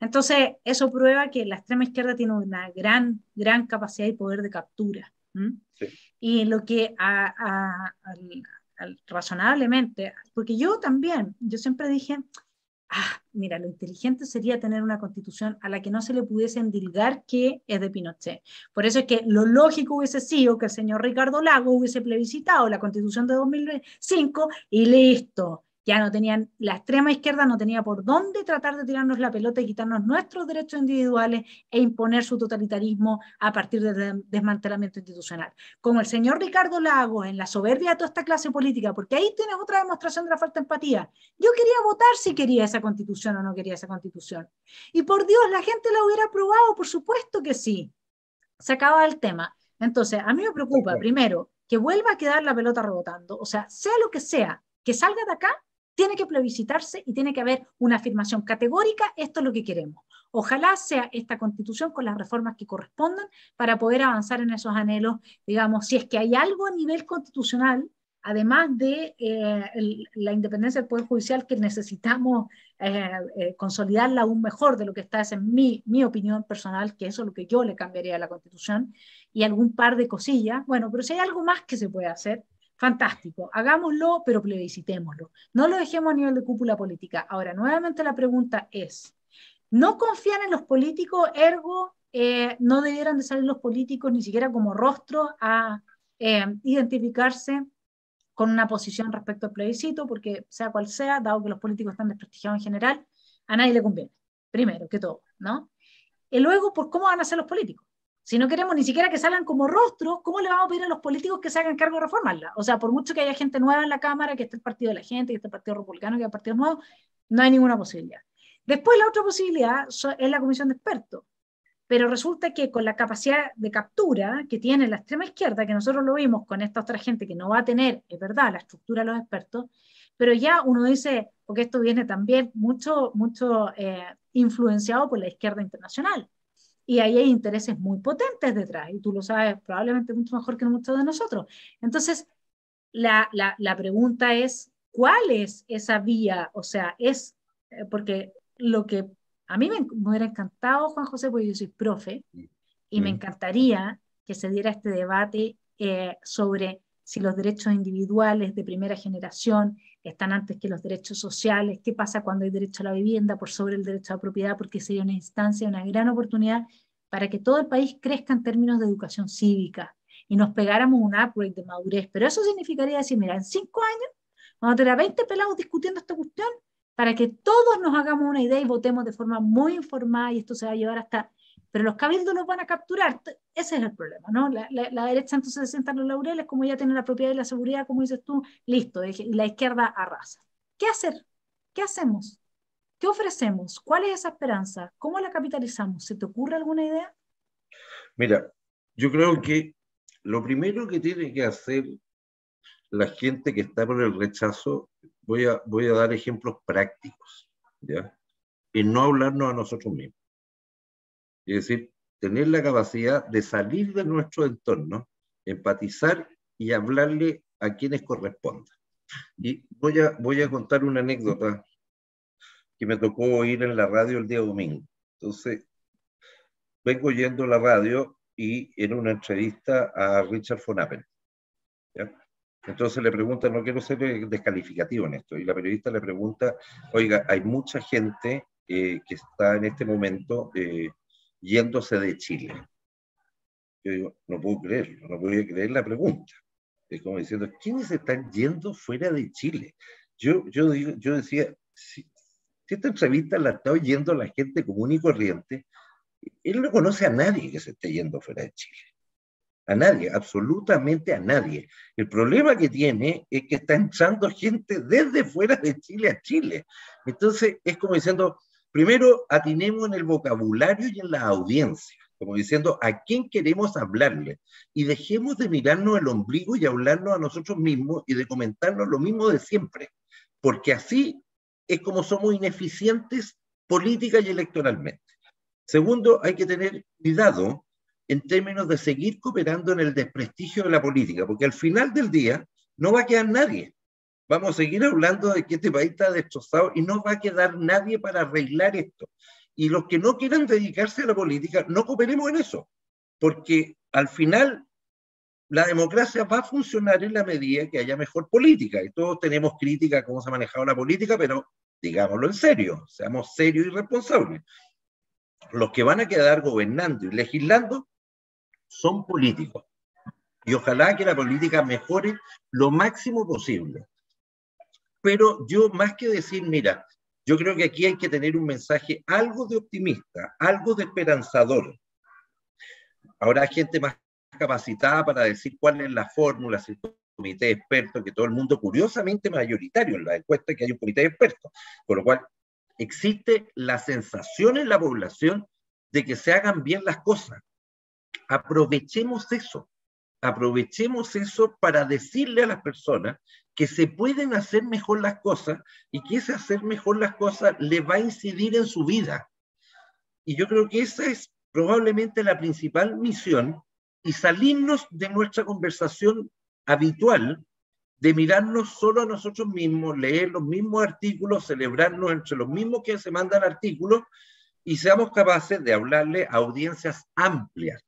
Entonces, eso prueba que la extrema izquierda tiene una gran capacidad y poder de captura. Sí. Y lo que razonablemente, porque yo siempre dije, mira, lo inteligente sería tener una constitución a la que no se le pudiese endilgar que es de Pinochet. Por eso es que lo lógico hubiese sido que el señor Ricardo Lagos hubiese plebiscitado la constitución de 2005 y listo. Ya no tenían, la extrema izquierda no tenía por dónde tratar de tirarnos la pelota y quitarnos nuestros derechos individuales e imponer su totalitarismo a partir del desmantelamiento institucional. Como el señor Ricardo Lagos, en la soberbia de toda esta clase política, porque ahí tienes otra demostración de la falta de empatía. Yo quería votar si quería esa constitución o no quería esa constitución. Y por Dios, la gente la hubiera aprobado, por supuesto que sí. Se acaba el tema. Entonces, a mí me preocupa, primero, que vuelva a quedar la pelota rebotando, o sea lo que sea, que salga de acá, tiene que plebiscitarse y tiene que haber una afirmación categórica, esto es lo que queremos. Ojalá sea esta constitución con las reformas que correspondan para poder avanzar en esos anhelos, digamos, si es que hay algo a nivel constitucional, además de la independencia del Poder Judicial, que necesitamos consolidarla aún mejor de lo que está, esa es mi opinión personal, que eso es lo que yo le cambiaría a la Constitución, y algún par de cosillas. Bueno, pero si hay algo más que se puede hacer, fantástico, hagámoslo, pero plebiscitémoslo. No lo dejemos a nivel de cúpula política. Ahora, nuevamente la pregunta es, ¿no confían en los políticos, ergo no debieran de salir los políticos ni siquiera como rostro a identificarse con una posición respecto al plebiscito? Porque sea cual sea, dado que los políticos están desprestigiados en general, a nadie le conviene, primero que todo, ¿no? Y luego, ¿por cómo van a ser los políticos? Si no queremos ni siquiera que salgan como rostros, ¿cómo le vamos a pedir a los políticos que se hagan cargo de reformarla? O sea, por mucho que haya gente nueva en la Cámara, que esté el Partido de la Gente, que esté el Partido Republicano, que haya partidos nuevos, no hay ninguna posibilidad. Después, la otra posibilidad es la comisión de expertos. Pero resulta que con la capacidad de captura que tiene la extrema izquierda, que nosotros lo vimos con esta otra gente que no va a tener, es verdad, la estructura de los expertos, pero ya uno dice, porque esto viene también mucho influenciado por la izquierda internacional. Y ahí hay intereses muy potentes detrás, y tú lo sabes probablemente mucho mejor que muchos de nosotros. Entonces, la pregunta es, ¿cuál es esa vía? O sea, porque lo que a mí me hubiera encantado, Juan José, porque yo soy profe, y me Mm. encantaría que se diera este debate sobre si los derechos individuales de primera generación están antes que los derechos sociales, qué pasa cuando hay derecho a la vivienda por sobre el derecho a la propiedad, porque sería una instancia, una gran oportunidad para que todo el país crezca en términos de educación cívica y nos pegáramos un upgrade de madurez. Pero eso significaría decir, mira, en 5 años vamos a tener a 20 pelados discutiendo esta cuestión para que todos nos hagamos una idea y votemos de forma muy informada, y esto se va a llevar hasta... Pero los cabildos los van a capturar. Ese es el problema, ¿no? La derecha entonces se sienta en los laureles, como ya tiene la propiedad y la seguridad, como dices tú, listo, y la izquierda arrasa. ¿Qué hacer? ¿Qué hacemos? ¿Qué ofrecemos? ¿Cuál es esa esperanza? ¿Cómo la capitalizamos? ¿Se te ocurre alguna idea? Mira, yo creo que lo primero que tiene que hacer la gente que está por el rechazo, voy a dar ejemplos prácticos, ¿ya? Y no hablarnos a nosotros mismos. Es decir, tener la capacidad de salir de nuestro entorno, empatizar y hablarle a quienes correspondan. Y voy a contar una anécdota que me tocó oír en la radio el día domingo. Entonces, vengo oyendo la radio y en una entrevista a Richard von Appen, ¿ya? Entonces le pregunta, no quiero ser descalificativo en esto, y la periodista le pregunta, oiga, hay mucha gente que está en este momento yéndose de Chile. Yo digo, no puedo creerlo, no puedo creer la pregunta. Es como diciendo, ¿quiénes están yendo fuera de Chile? Yo decía, si esta entrevista la está oyendo la gente común y corriente, él no conoce a nadie que se esté yendo fuera de Chile. A nadie, absolutamente a nadie. El problema que tiene es que está entrando gente desde fuera de Chile a Chile. Entonces, es como diciendo, primero atinemos en el vocabulario y en la audiencia, como diciendo a quién queremos hablarle, y dejemos de mirarnos el ombligo y hablarnos a nosotros mismos y de comentarnos lo mismo de siempre, porque así es como somos ineficientes política y electoralmente. Segundo, hay que tener cuidado en términos de seguir cooperando en el desprestigio de la política, porque al final del día no va a quedar nadie. Vamos a seguir hablando de que este país está destrozado y no va a quedar nadie para arreglar esto. Y los que no quieran dedicarse a la política, no cooperemos en eso, porque al final la democracia va a funcionar en la medida que haya mejor política. Y todos tenemos crítica a cómo se ha manejado la política, pero digámoslo en serio, seamos serios y responsables. Los que van a quedar gobernando y legislando son políticos. Y ojalá que la política mejore lo máximo posible. Pero yo, más que decir, mira, yo creo que aquí hay que tener un mensaje algo de optimista, algo de esperanzador. Habrá gente más capacitada para decir cuál es la fórmula, si el comité de expertos, que todo el mundo, curiosamente mayoritario en la encuesta, que hay un comité de expertos, con lo cual existe la sensación en la población de que se hagan bien las cosas. Aprovechemos eso para decirle a las personas que se pueden hacer mejor las cosas y que ese hacer mejor las cosas le va a incidir en su vida. Y yo creo que esa es probablemente la principal misión, y salirnos de nuestra conversación habitual de mirarnos solo a nosotros mismos, leer los mismos artículos, celebrarnos entre los mismos que se mandan artículos, y seamos capaces de hablarle a audiencias amplias,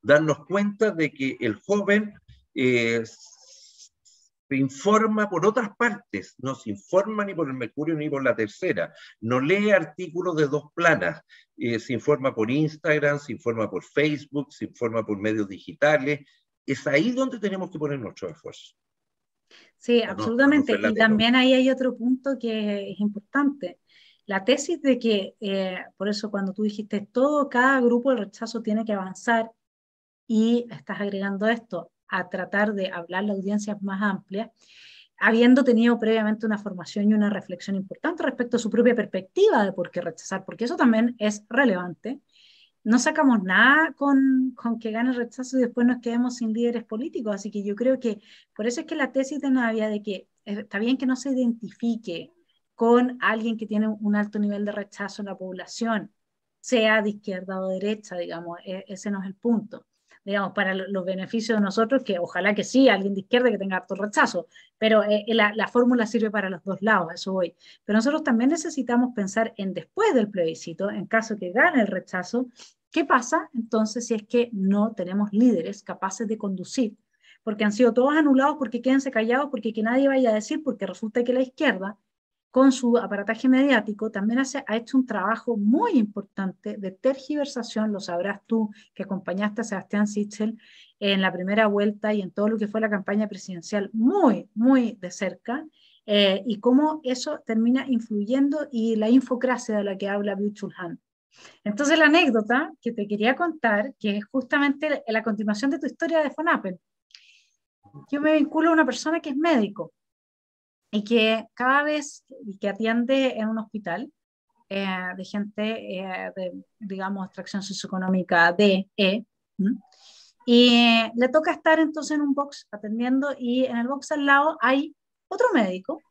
darnos cuenta de que el joven se informa por otras partes, no se informa ni por el Mercurio ni por la Tercera, no lee artículos de dos planas, se informa por Instagram, se informa por Facebook, se informa por medios digitales. Es ahí donde tenemos que poner nuestro esfuerzo. Sí, Para no absolutamente. ser Y latero. también ahí hay otro punto que es importante. La tesis de que, por eso cuando tú dijiste todo, cada grupo de rechazo tiene que avanzar, y estás agregando esto a tratar de hablar a audiencias más amplias, habiendo tenido previamente una formación y una reflexión importante respecto a su propia perspectiva de por qué rechazar, porque eso también es relevante. No sacamos nada con que gane el rechazo y después nos quedemos sin líderes políticos. Así que yo creo que por eso es que la tesis de Navia de que está bien que no se identifique con alguien que tiene un alto nivel de rechazo en la población, sea de izquierda o derecha, digamos, ese no es el punto. Digamos, para los beneficios de nosotros, que ojalá que sí, alguien de izquierda que tenga harto rechazo, pero la fórmula sirve para los dos lados, a eso voy. Pero nosotros también necesitamos pensar en después del plebiscito, en caso que gane el rechazo, ¿qué pasa entonces si es que no tenemos líderes capaces de conducir? Porque han sido todos anulados, porque quédense callados, porque que nadie vaya a decir, porque resulta que la izquierda con su aparataje mediático, también ha hecho un trabajo muy importante de tergiversación, lo sabrás tú, que acompañaste a Sebastián Sichel en la primera vuelta y en todo lo que fue la campaña presidencial, muy, muy de cerca, y cómo eso termina influyendo y la infocracia de la que habla Byung-Chul Han. Entonces, la anécdota que te quería contar, que es justamente la continuación de tu historia de FONAPEL, yo me vinculo a una persona que es médico, y que cada vez que atiende en un hospital de gente de, digamos, extracción socioeconómica D, E, ¿m? Y le toca estar entonces en un box atendiendo y en el box al lado hay otro médico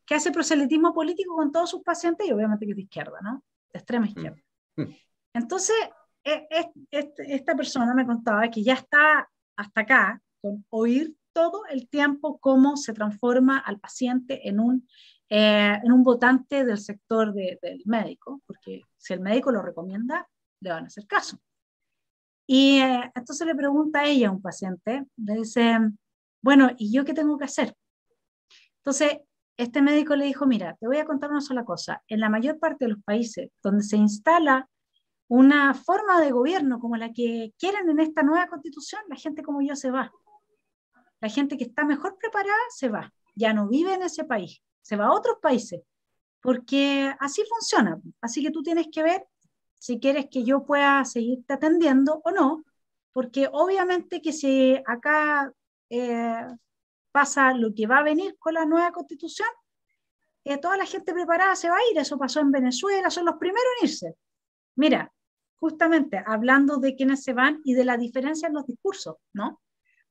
que hace proselitismo político con todos sus pacientes y obviamente que es de izquierda, ¿no? De extrema izquierda. Entonces, esta persona me contaba que ya está hasta acá con oír todo el tiempo cómo se transforma al paciente en un votante del sector del médico, porque si el médico lo recomienda, le van a hacer caso. Y entonces le pregunta a ella, a un paciente, le dice, bueno, ¿y yo qué tengo que hacer? Entonces, este médico le dijo, mira, te voy a contar una sola cosa. En la mayor parte de los países donde se instala una forma de gobierno como la que quieren en esta nueva constitución, la gente como yo se va. La gente que está mejor preparada se va. Ya no vive en ese país, se va a otros países, porque así funciona. Así que tú tienes que ver si quieres que yo pueda seguirte atendiendo o no, porque obviamente que si acá eh, pasa lo que va a venir con la nueva constitución, toda la gente preparada se va a ir. Eso pasó en Venezuela, son los primeros en irse. Mira, justamente hablando de quienes se van y de la diferencia en los discursos, ¿no?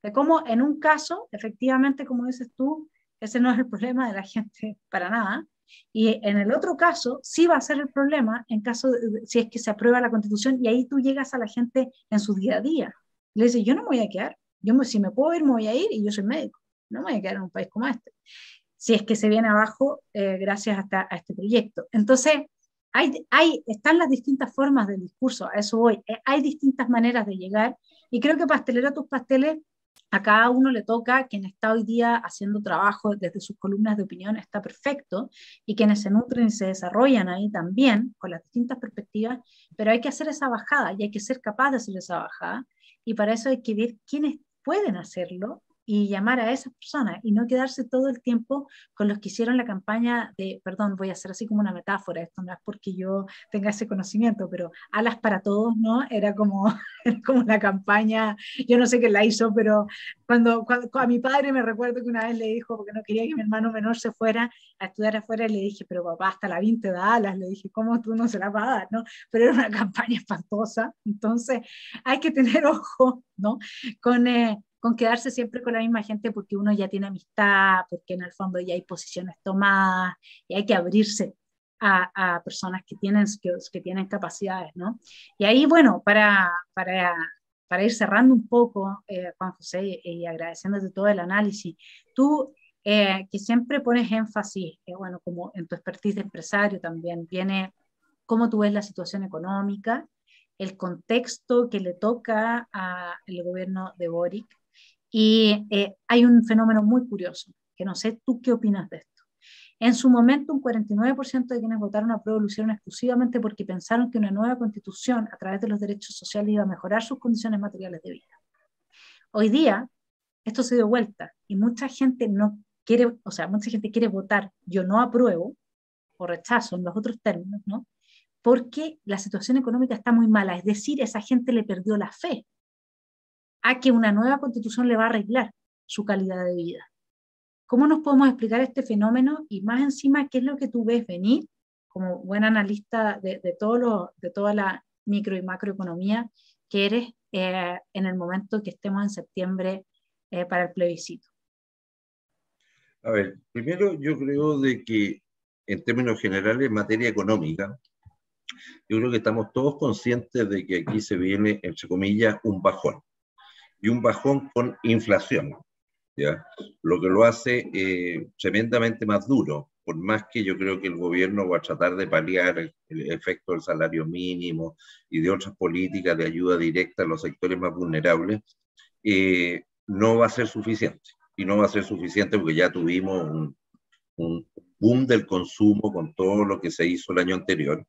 De cómo en un caso, efectivamente, como dices tú, ese no es el problema de la gente para nada, y en el otro caso sí va a ser el problema en caso si es que se aprueba la Constitución y ahí tú llegas a la gente en su día a día. Le dices, yo no me voy a quedar, si me puedo ir, me voy a ir y yo soy médico, no me voy a quedar en un país como este, si es que se viene abajo gracias a este proyecto. Entonces, están las distintas formas del discurso, a eso voy, hay distintas maneras de llegar y creo que pastelero a tus pasteles, a cada uno le toca, quien está hoy día haciendo trabajo desde sus columnas de opinión está perfecto y quienes se nutren y se desarrollan ahí también con las distintas perspectivas, pero hay que hacer esa bajada y hay que ser capaz de hacer esa bajada y para eso hay que ver quiénes pueden hacerlo y llamar a esas personas y no quedarse todo el tiempo con los que hicieron la campaña de, perdón, voy a hacer así como una metáfora, esto no es porque yo tenga ese conocimiento, pero Alas para Todos, ¿no? Era como, era como la campaña, yo no sé quién la hizo, pero cuando a mi padre me recuerdo que una vez le dijo, porque no quería que mi hermano menor se fuera a estudiar afuera, le dije, pero papá, hasta la 20 da Alas, le dije, ¿cómo tú no se la vas a dar, no? Pero era una campaña espantosa, entonces hay que tener ojo, ¿no? Con quedarse siempre con la misma gente porque uno ya tiene amistad, porque en el fondo ya hay posiciones tomadas y hay que abrirse a personas que tienen capacidades, ¿no? Y ahí, bueno, para ir cerrando un poco, Juan José, y agradeciéndote todo el análisis, tú que siempre pones énfasis, bueno, como en tu expertise de empresario también, viene cómo tú ves la situación económica, el contexto que le toca al gobierno de Boric, y hay un fenómeno muy curioso, que no sé tú qué opinas de esto. En su momento, un 49% de quienes votaron a prueba lo hicieron exclusivamente porque pensaron que una nueva constitución a través de los derechos sociales iba a mejorar sus condiciones materiales de vida. Hoy día, esto se dio vuelta y mucha gente no quiere, o sea, mucha gente quiere votar yo no apruebo o rechazo en los otros términos, ¿no? Porque la situación económica está muy mala, es decir, esa gente le perdió la fe a que una nueva constitución le va a arreglar su calidad de vida. ¿Cómo nos podemos explicar este fenómeno? Y más encima, ¿qué es lo que tú ves venir como buen analista de toda la micro y macroeconomía que eres en el momento que estemos en septiembre para el plebiscito? A ver, primero yo creo de que en términos generales, en materia económica, Yo creo que estamos todos conscientes de que aquí se viene, entre comillas, un bajón, y un bajón con inflación, ¿ya? Lo que lo hace tremendamente más duro, por más que yo creo que el gobierno va a tratar de paliar el efecto del salario mínimo y de otras políticas de ayuda directa a los sectores más vulnerables, no va a ser suficiente. Y no va a ser suficiente porque ya tuvimos un boom del consumo con todo lo que se hizo el año anterior.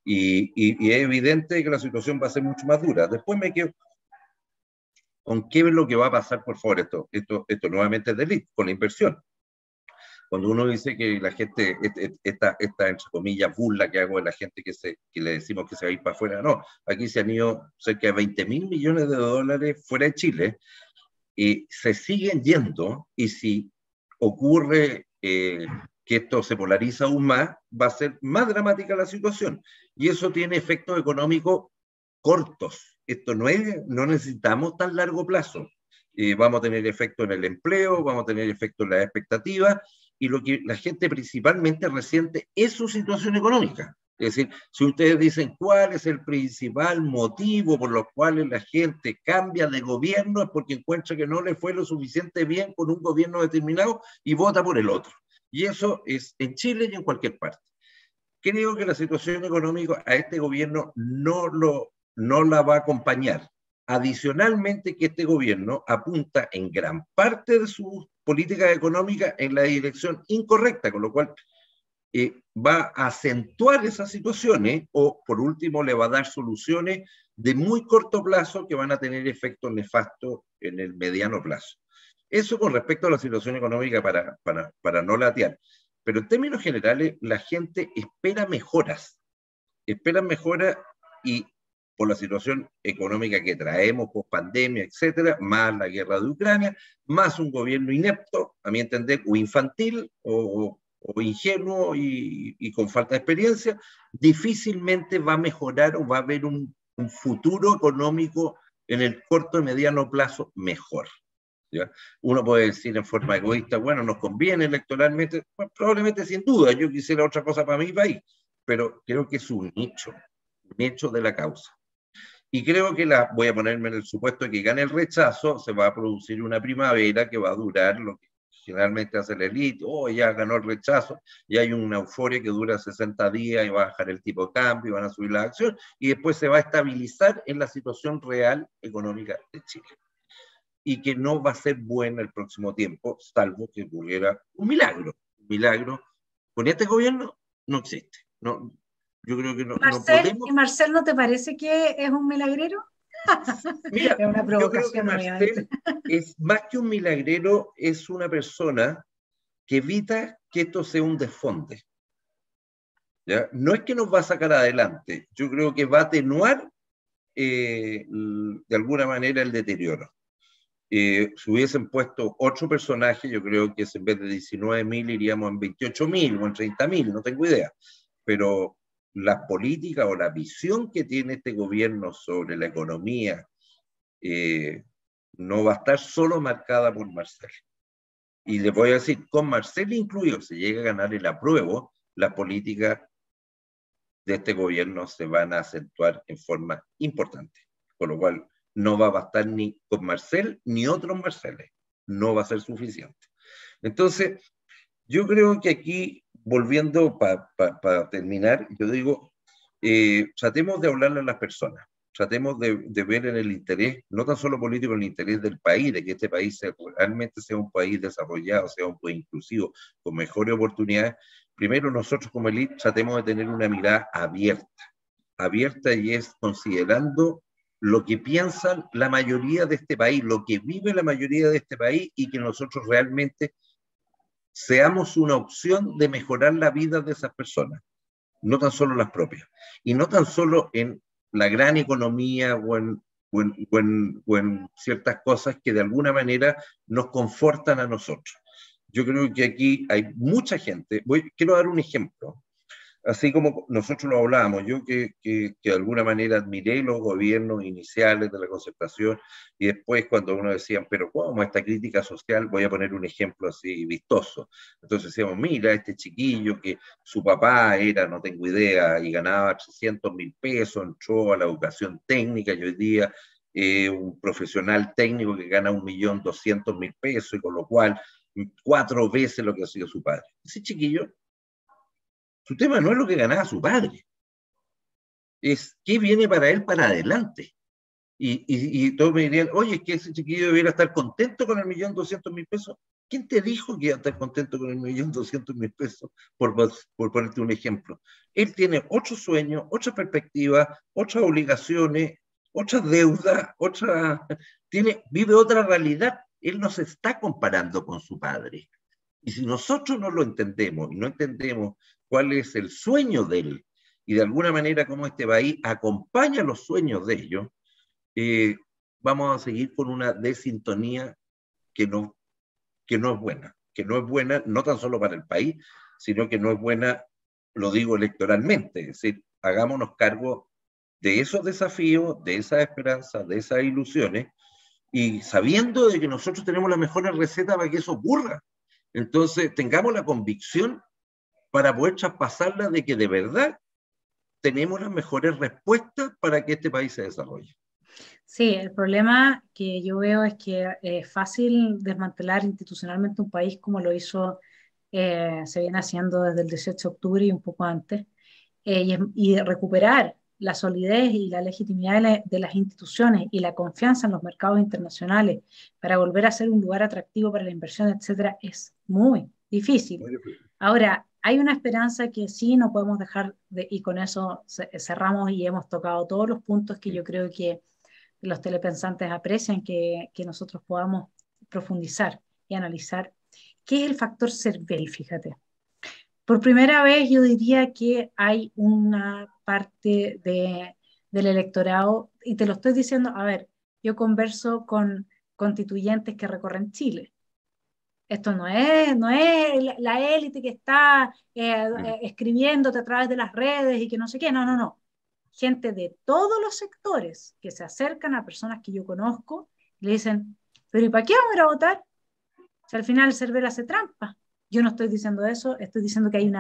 Y es evidente que la situación va a ser mucho más dura. Después me quedo con qué es lo que va a pasar, por favor, esto nuevamente es delito, con la inversión. Cuando uno dice que la gente, esta entre comillas, burla que hago de la gente que le decimos que se va a ir para afuera, no, aquí se han ido cerca de 20.000 millones de dólares fuera de Chile, y se siguen yendo, y si ocurre que esto se polariza aún más, va a ser más dramática la situación, y eso tiene efectos económicos cortos. Esto no necesitamos tan largo plazo. Vamos a tener efecto en el empleo, vamos a tener efecto en las expectativas, y lo que la gente principalmente resiente es su situación económica. Es decir, si ustedes dicen cuál es el principal motivo por los cuales la gente cambia de gobierno, es porque encuentra que no le fue lo suficiente bien con un gobierno determinado y vota por el otro. Y eso es en Chile y en cualquier parte. Creo que la situación económica a este gobierno no la va a acompañar. Adicionalmente, que este gobierno apunta en gran parte de sus políticas económicas en la dirección incorrecta, con lo cual va a acentuar esas situaciones, o por último le va a dar soluciones de muy corto plazo que van a tener efectos nefastos en el mediano plazo. Eso con respecto a la situación económica para no latear. Pero en términos generales, la gente espera mejoras y por la situación económica que traemos, post pandemia, etcétera, más la guerra de Ucrania, más un gobierno inepto, a mi entender, o infantil, o ingenuo y con falta de experiencia, difícilmente va a mejorar o va a haber un futuro económico en el corto y mediano plazo mejor. ¿Ya? Uno puede decir en forma egoísta, bueno, nos conviene electoralmente, bueno, probablemente sin duda, yo quisiera otra cosa para mi país, pero creo que es un nicho de la causa. Y creo que voy a ponerme en el supuesto de que gane el rechazo, se va a producir una primavera que va a durar lo que generalmente hace la élite, ya ganó el rechazo, y hay una euforia que dura 60 días y va a bajar el tipo de cambio, y van a subir las acciones, y después se va a estabilizar en la situación real económica de Chile. Y que no va a ser buena el próximo tiempo, salvo que ocurriera un milagro. Un milagro con este gobierno no existe. No, yo creo que no podemos. ¿Y Marcel no te parece que es un milagrero? Mira, es una provocación, yo creo que Marcel es más que un milagrero, es una persona que evita que esto sea un desfonde. ¿Ya? No es que nos va a sacar adelante, yo creo que va a atenuar de alguna manera el deterioro. Si hubiesen puesto 8 personajes, yo creo que en vez de 19.000 iríamos en 28.000 o en 30.000, no tengo idea. Pero la política o la visión que tiene este gobierno sobre la economía no va a estar solo marcada por Marcel. Y les voy a decir, con Marcel incluido, se llega a ganar el apruebo, las políticas de este gobierno se van a acentuar en forma importante. Con lo cual, no va a bastar ni con Marcel ni otros Marceles. No va a ser suficiente. Entonces, yo creo que aquí, volviendo para terminar, yo digo, tratemos de hablarle a las personas. Tratemos de ver en el interés, no tan solo político, el interés del país, de que este país realmente sea un país desarrollado, sea un país inclusivo, con mejores oportunidades. Primero, nosotros como élite tratemos de tener una mirada abierta, y es considerando lo que piensan la mayoría de este país, lo que vive la mayoría de este país, y que nosotros realmente seamos una opción de mejorar la vida de esas personas, no tan solo las propias, y no tan solo en la gran economía o en ciertas cosas que de alguna manera nos confortan a nosotros. Yo creo que aquí hay mucha gente, quiero dar un ejemplo. Así como nosotros lo hablábamos, yo que de alguna manera admiré los gobiernos iniciales de la concertación y después cuando uno decía, pero ¿cómo esta crítica social? Voy a poner un ejemplo así vistoso. Entonces decíamos, mira, este chiquillo que su papá era, no tengo idea, y ganaba 300.000 pesos, entró a la educación técnica y hoy día un profesional técnico que gana 1.200.000 pesos y con lo cual 4 veces lo que ha sido su padre. Ese chiquillo, su tema no es lo que ganaba su padre, es qué viene para él para adelante. Y todos me dirían, oye, es que ese chiquillo debiera estar contento con el 1.200.000 pesos. ¿Quién te dijo que iba a estar contento con el 1.200.000 pesos? Por ponerte un ejemplo. Él tiene otros sueños, otras perspectivas, otras obligaciones, otras deudas, vive otra realidad. Él no se está comparando con su padre. Y si nosotros no lo entendemos y no entendemos cuál es el sueño de él y de alguna manera cómo este país acompaña los sueños de ellos, eh, vamos a seguir con una desintonía que no, que no es buena no tan solo para el país, sino que no es buena, lo digo electoralmente, es decir, hagámonos cargo de esos desafíos, de esas esperanzas, de esas ilusiones, y sabiendo de que nosotros tenemos la mejor receta para que eso ocurra. Entonces, tengamos la convicción para poder traspasarla de que de verdad tenemos las mejores respuestas para que este país se desarrolle. Sí, el problema que yo veo es que es fácil desmantelar institucionalmente un país como lo hizo, se viene haciendo desde el 18 de octubre y un poco antes, y recuperar la solidez y la legitimidad de las instituciones y la confianza en los mercados internacionales para volver a ser un lugar atractivo para la inversión, etcétera, es muy difícil. Ahora, hay una esperanza que sí no podemos dejar y con eso cerramos y hemos tocado todos los puntos que yo creo que los telepensantes aprecian que nosotros podamos profundizar y analizar. ¿Qué es el factor CERVEL? Fíjate. Por primera vez yo diría que hay una parte del electorado, y te lo estoy diciendo, a ver, yo converso con constituyentes que recorren Chile. Esto no es la élite que está escribiéndote a través de las redes y que no sé qué, no, no, no. Gente de todos los sectores que se acercan a personas que yo conozco y le dicen, pero ¿y para qué vamos a ir a votar? Si al final el CERVEL hace trampa. Yo no estoy diciendo eso, estoy diciendo que hay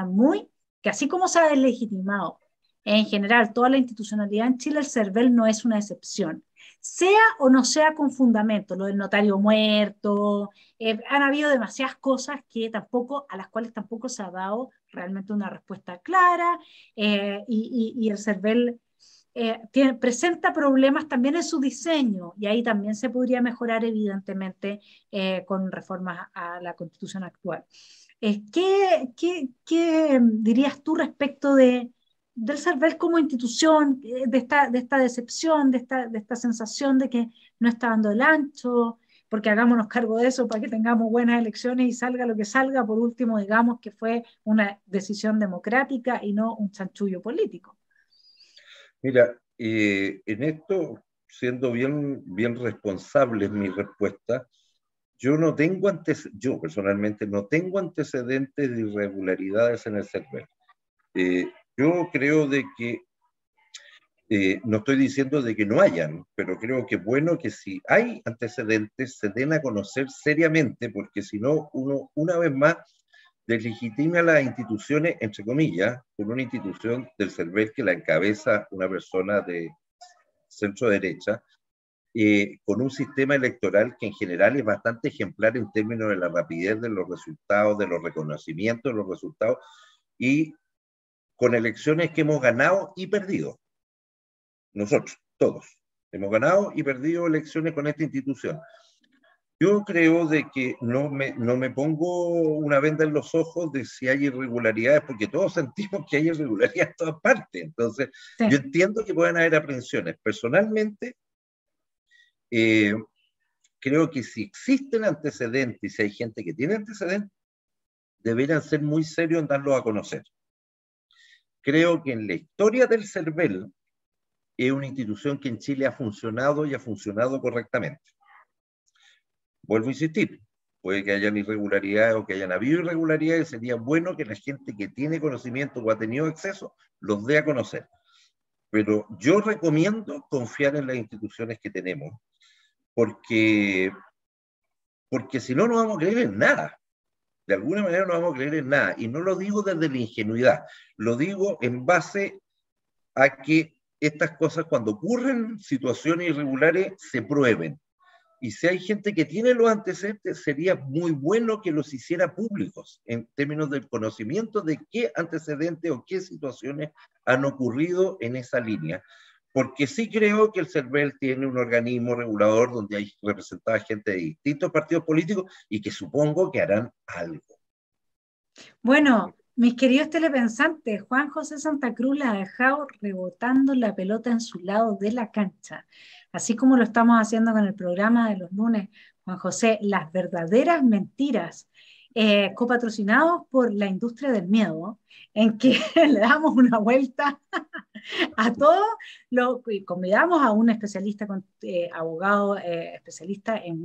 que así como se ha deslegitimado en general toda la institucionalidad en Chile, el CERVEL no es una excepción. Sea o no sea con fundamento, lo del notario muerto, han habido demasiadas cosas a las cuales tampoco se ha dado realmente una respuesta clara, y el CERVEL presenta problemas también en su diseño y ahí también se podría mejorar evidentemente con reformas a la constitución actual. ¿Qué dirías tú respecto del CERVEL como institución, de esta decepción, de esta sensación de que no está dando el ancho? Porque hagámonos cargo de eso para que tengamos buenas elecciones y salga lo que salga, por último, digamos que fue una decisión democrática y no un chanchullo político. Mira, en esto, siendo bien responsable en mi respuesta, yo personalmente no tengo antecedentes de irregularidades en el CERVEL. Yo creo de que, no estoy diciendo de que no hayan, pero creo que es bueno que si hay antecedentes se den a conocer seriamente, porque si no, uno una vez más deslegitima las instituciones, entre comillas, por una institución del CERVEL que la encabeza una persona de centro derecha, con un sistema electoral que en general es bastante ejemplar en términos de la rapidez de los resultados, de los reconocimientos de los resultados, y con elecciones que hemos ganado y perdido. Nosotros, todos, hemos ganado y perdido elecciones con esta institución. Yo creo de que no me pongo una venda en los ojos de si hay irregularidades, porque todos sentimos que hay irregularidades en todas partes. Entonces, Sí. yo entiendo que pueden haber aprehensiones. Personalmente, creo que si existen antecedentes y si hay gente que tiene antecedentes, deberían ser muy serios en darlos a conocer. Creo que en la historia del CERVEL es una institución que en Chile ha funcionado y ha funcionado correctamente. Vuelvo a insistir, puede que hayan irregularidades o que hayan habido irregularidades, sería bueno que la gente que tiene conocimiento o ha tenido acceso los dé a conocer. Pero yo recomiendo confiar en las instituciones que tenemos, porque, porque si no, no vamos a creer en nada. De alguna manera no vamos a creer en nada. Y no lo digo desde la ingenuidad, lo digo en base a que estas cosas, cuando ocurren situaciones irregulares, se prueben. Y si hay gente que tiene los antecedentes, sería muy bueno que los hiciera públicos en términos del conocimiento de qué antecedentes o qué situaciones han ocurrido en esa línea. Porque sí creo que el CERVEL tiene un organismo regulador donde hay representada gente de distintos partidos políticos y que supongo que harán algo. Bueno, mis queridos telepensantes, Juan José Santa Cruz la ha dejado rebotando la pelota en su lado de la cancha, así como lo estamos haciendo con el programa de los lunes. Juan José, las verdaderas mentiras, copatrocinados por la industria del miedo, en que le damos una vuelta a todo, y convidamos a un especialista, abogado especialista en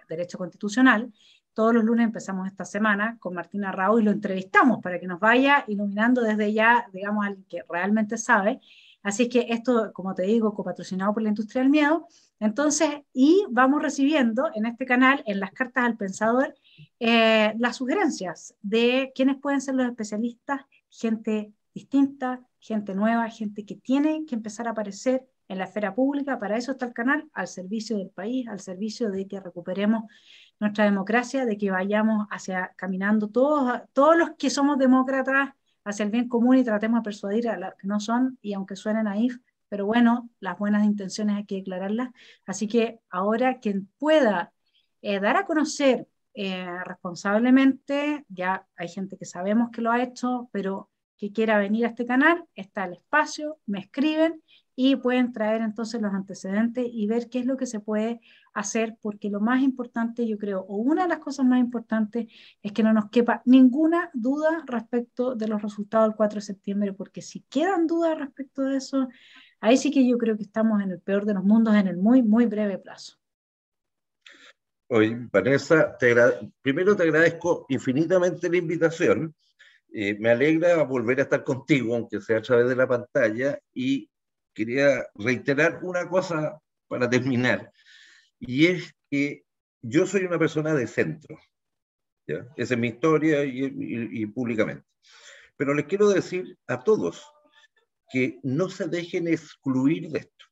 Derecho Constitucional. Todos los lunes empezamos esta semana con Martín Arrau y lo entrevistamos para que nos vaya iluminando desde ya, digamos, al que realmente sabe. Así es que esto, como te digo, copatrocinado por la industria del miedo. Entonces, y vamos recibiendo en este canal, en las cartas al pensador, las sugerencias de quiénes pueden ser los especialistas, gente distinta, gente nueva, gente que tiene que empezar a aparecer en la esfera pública. Para eso está el canal, al servicio del país, al servicio de que recuperemos nuestra democracia, de que vayamos caminando todos los que somos demócratas hacia el bien común y tratemos de persuadir a los que no son, y aunque suenen naif, pero bueno, las buenas intenciones hay que declararlas. Así que ahora quien pueda dar a conocer responsablemente, ya hay gente que sabemos que lo ha hecho, pero que quiera venir a este canal, está el espacio, me escriben y pueden traer entonces los antecedentes y ver qué es lo que se puede hacer, porque lo más importante, yo creo, o una de las cosas más importantes, es que no nos quepa ninguna duda respecto de los resultados del 4 de septiembre, porque si quedan dudas respecto de eso, ahí sí que yo creo que estamos en el peor de los mundos en el muy, muy breve plazo. Oye, Vanessa, primero te agradezco infinitamente la invitación. Me alegra volver a estar contigo, aunque sea a través de la pantalla, y quería reiterar una cosa para terminar, y es que yo soy una persona de centro, ¿ya? Esa es mi historia y públicamente. Pero les quiero decir a todos que no se dejen excluir de esto.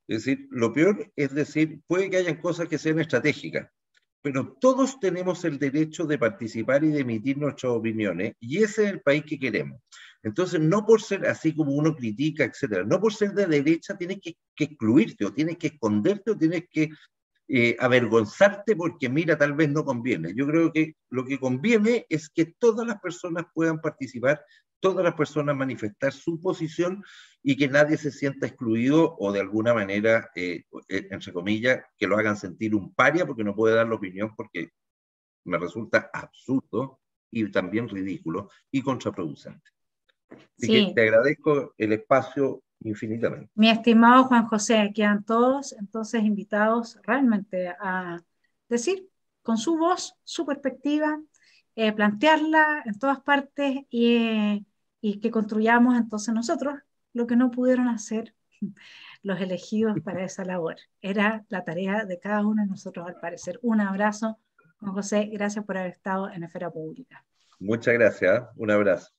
Es decir, lo peor es decir, puede que hayan cosas que sean estratégicas, pero todos tenemos el derecho de participar y de emitir nuestras opiniones, y ese es el país que queremos. Entonces, no por ser así como uno critica, etcétera, no por ser de derecha tienes que excluirte, o tienes que esconderte, o tienes que avergonzarte porque, mira, tal vez no conviene. Yo creo que lo que conviene es que todas las personas puedan participar, todas las personas manifestar su posición, y que nadie se sienta excluido o de alguna manera, entre comillas, que lo hagan sentir un paria porque no puede dar la opinión, porque me resulta absurdo y también ridículo y contraproducente. Así que Sí, te agradezco el espacio infinitamente. mi estimado Juan José, quedan todos entonces invitados realmente a decir con su voz, su perspectiva, plantearla en todas partes y que construyamos entonces nosotros lo que no pudieron hacer los elegidos para esa labor. Era la tarea de cada uno de nosotros, al parecer. Un abrazo, Juan José, gracias por haber estado en Esfera Pública. Muchas gracias, ¿eh? Un abrazo.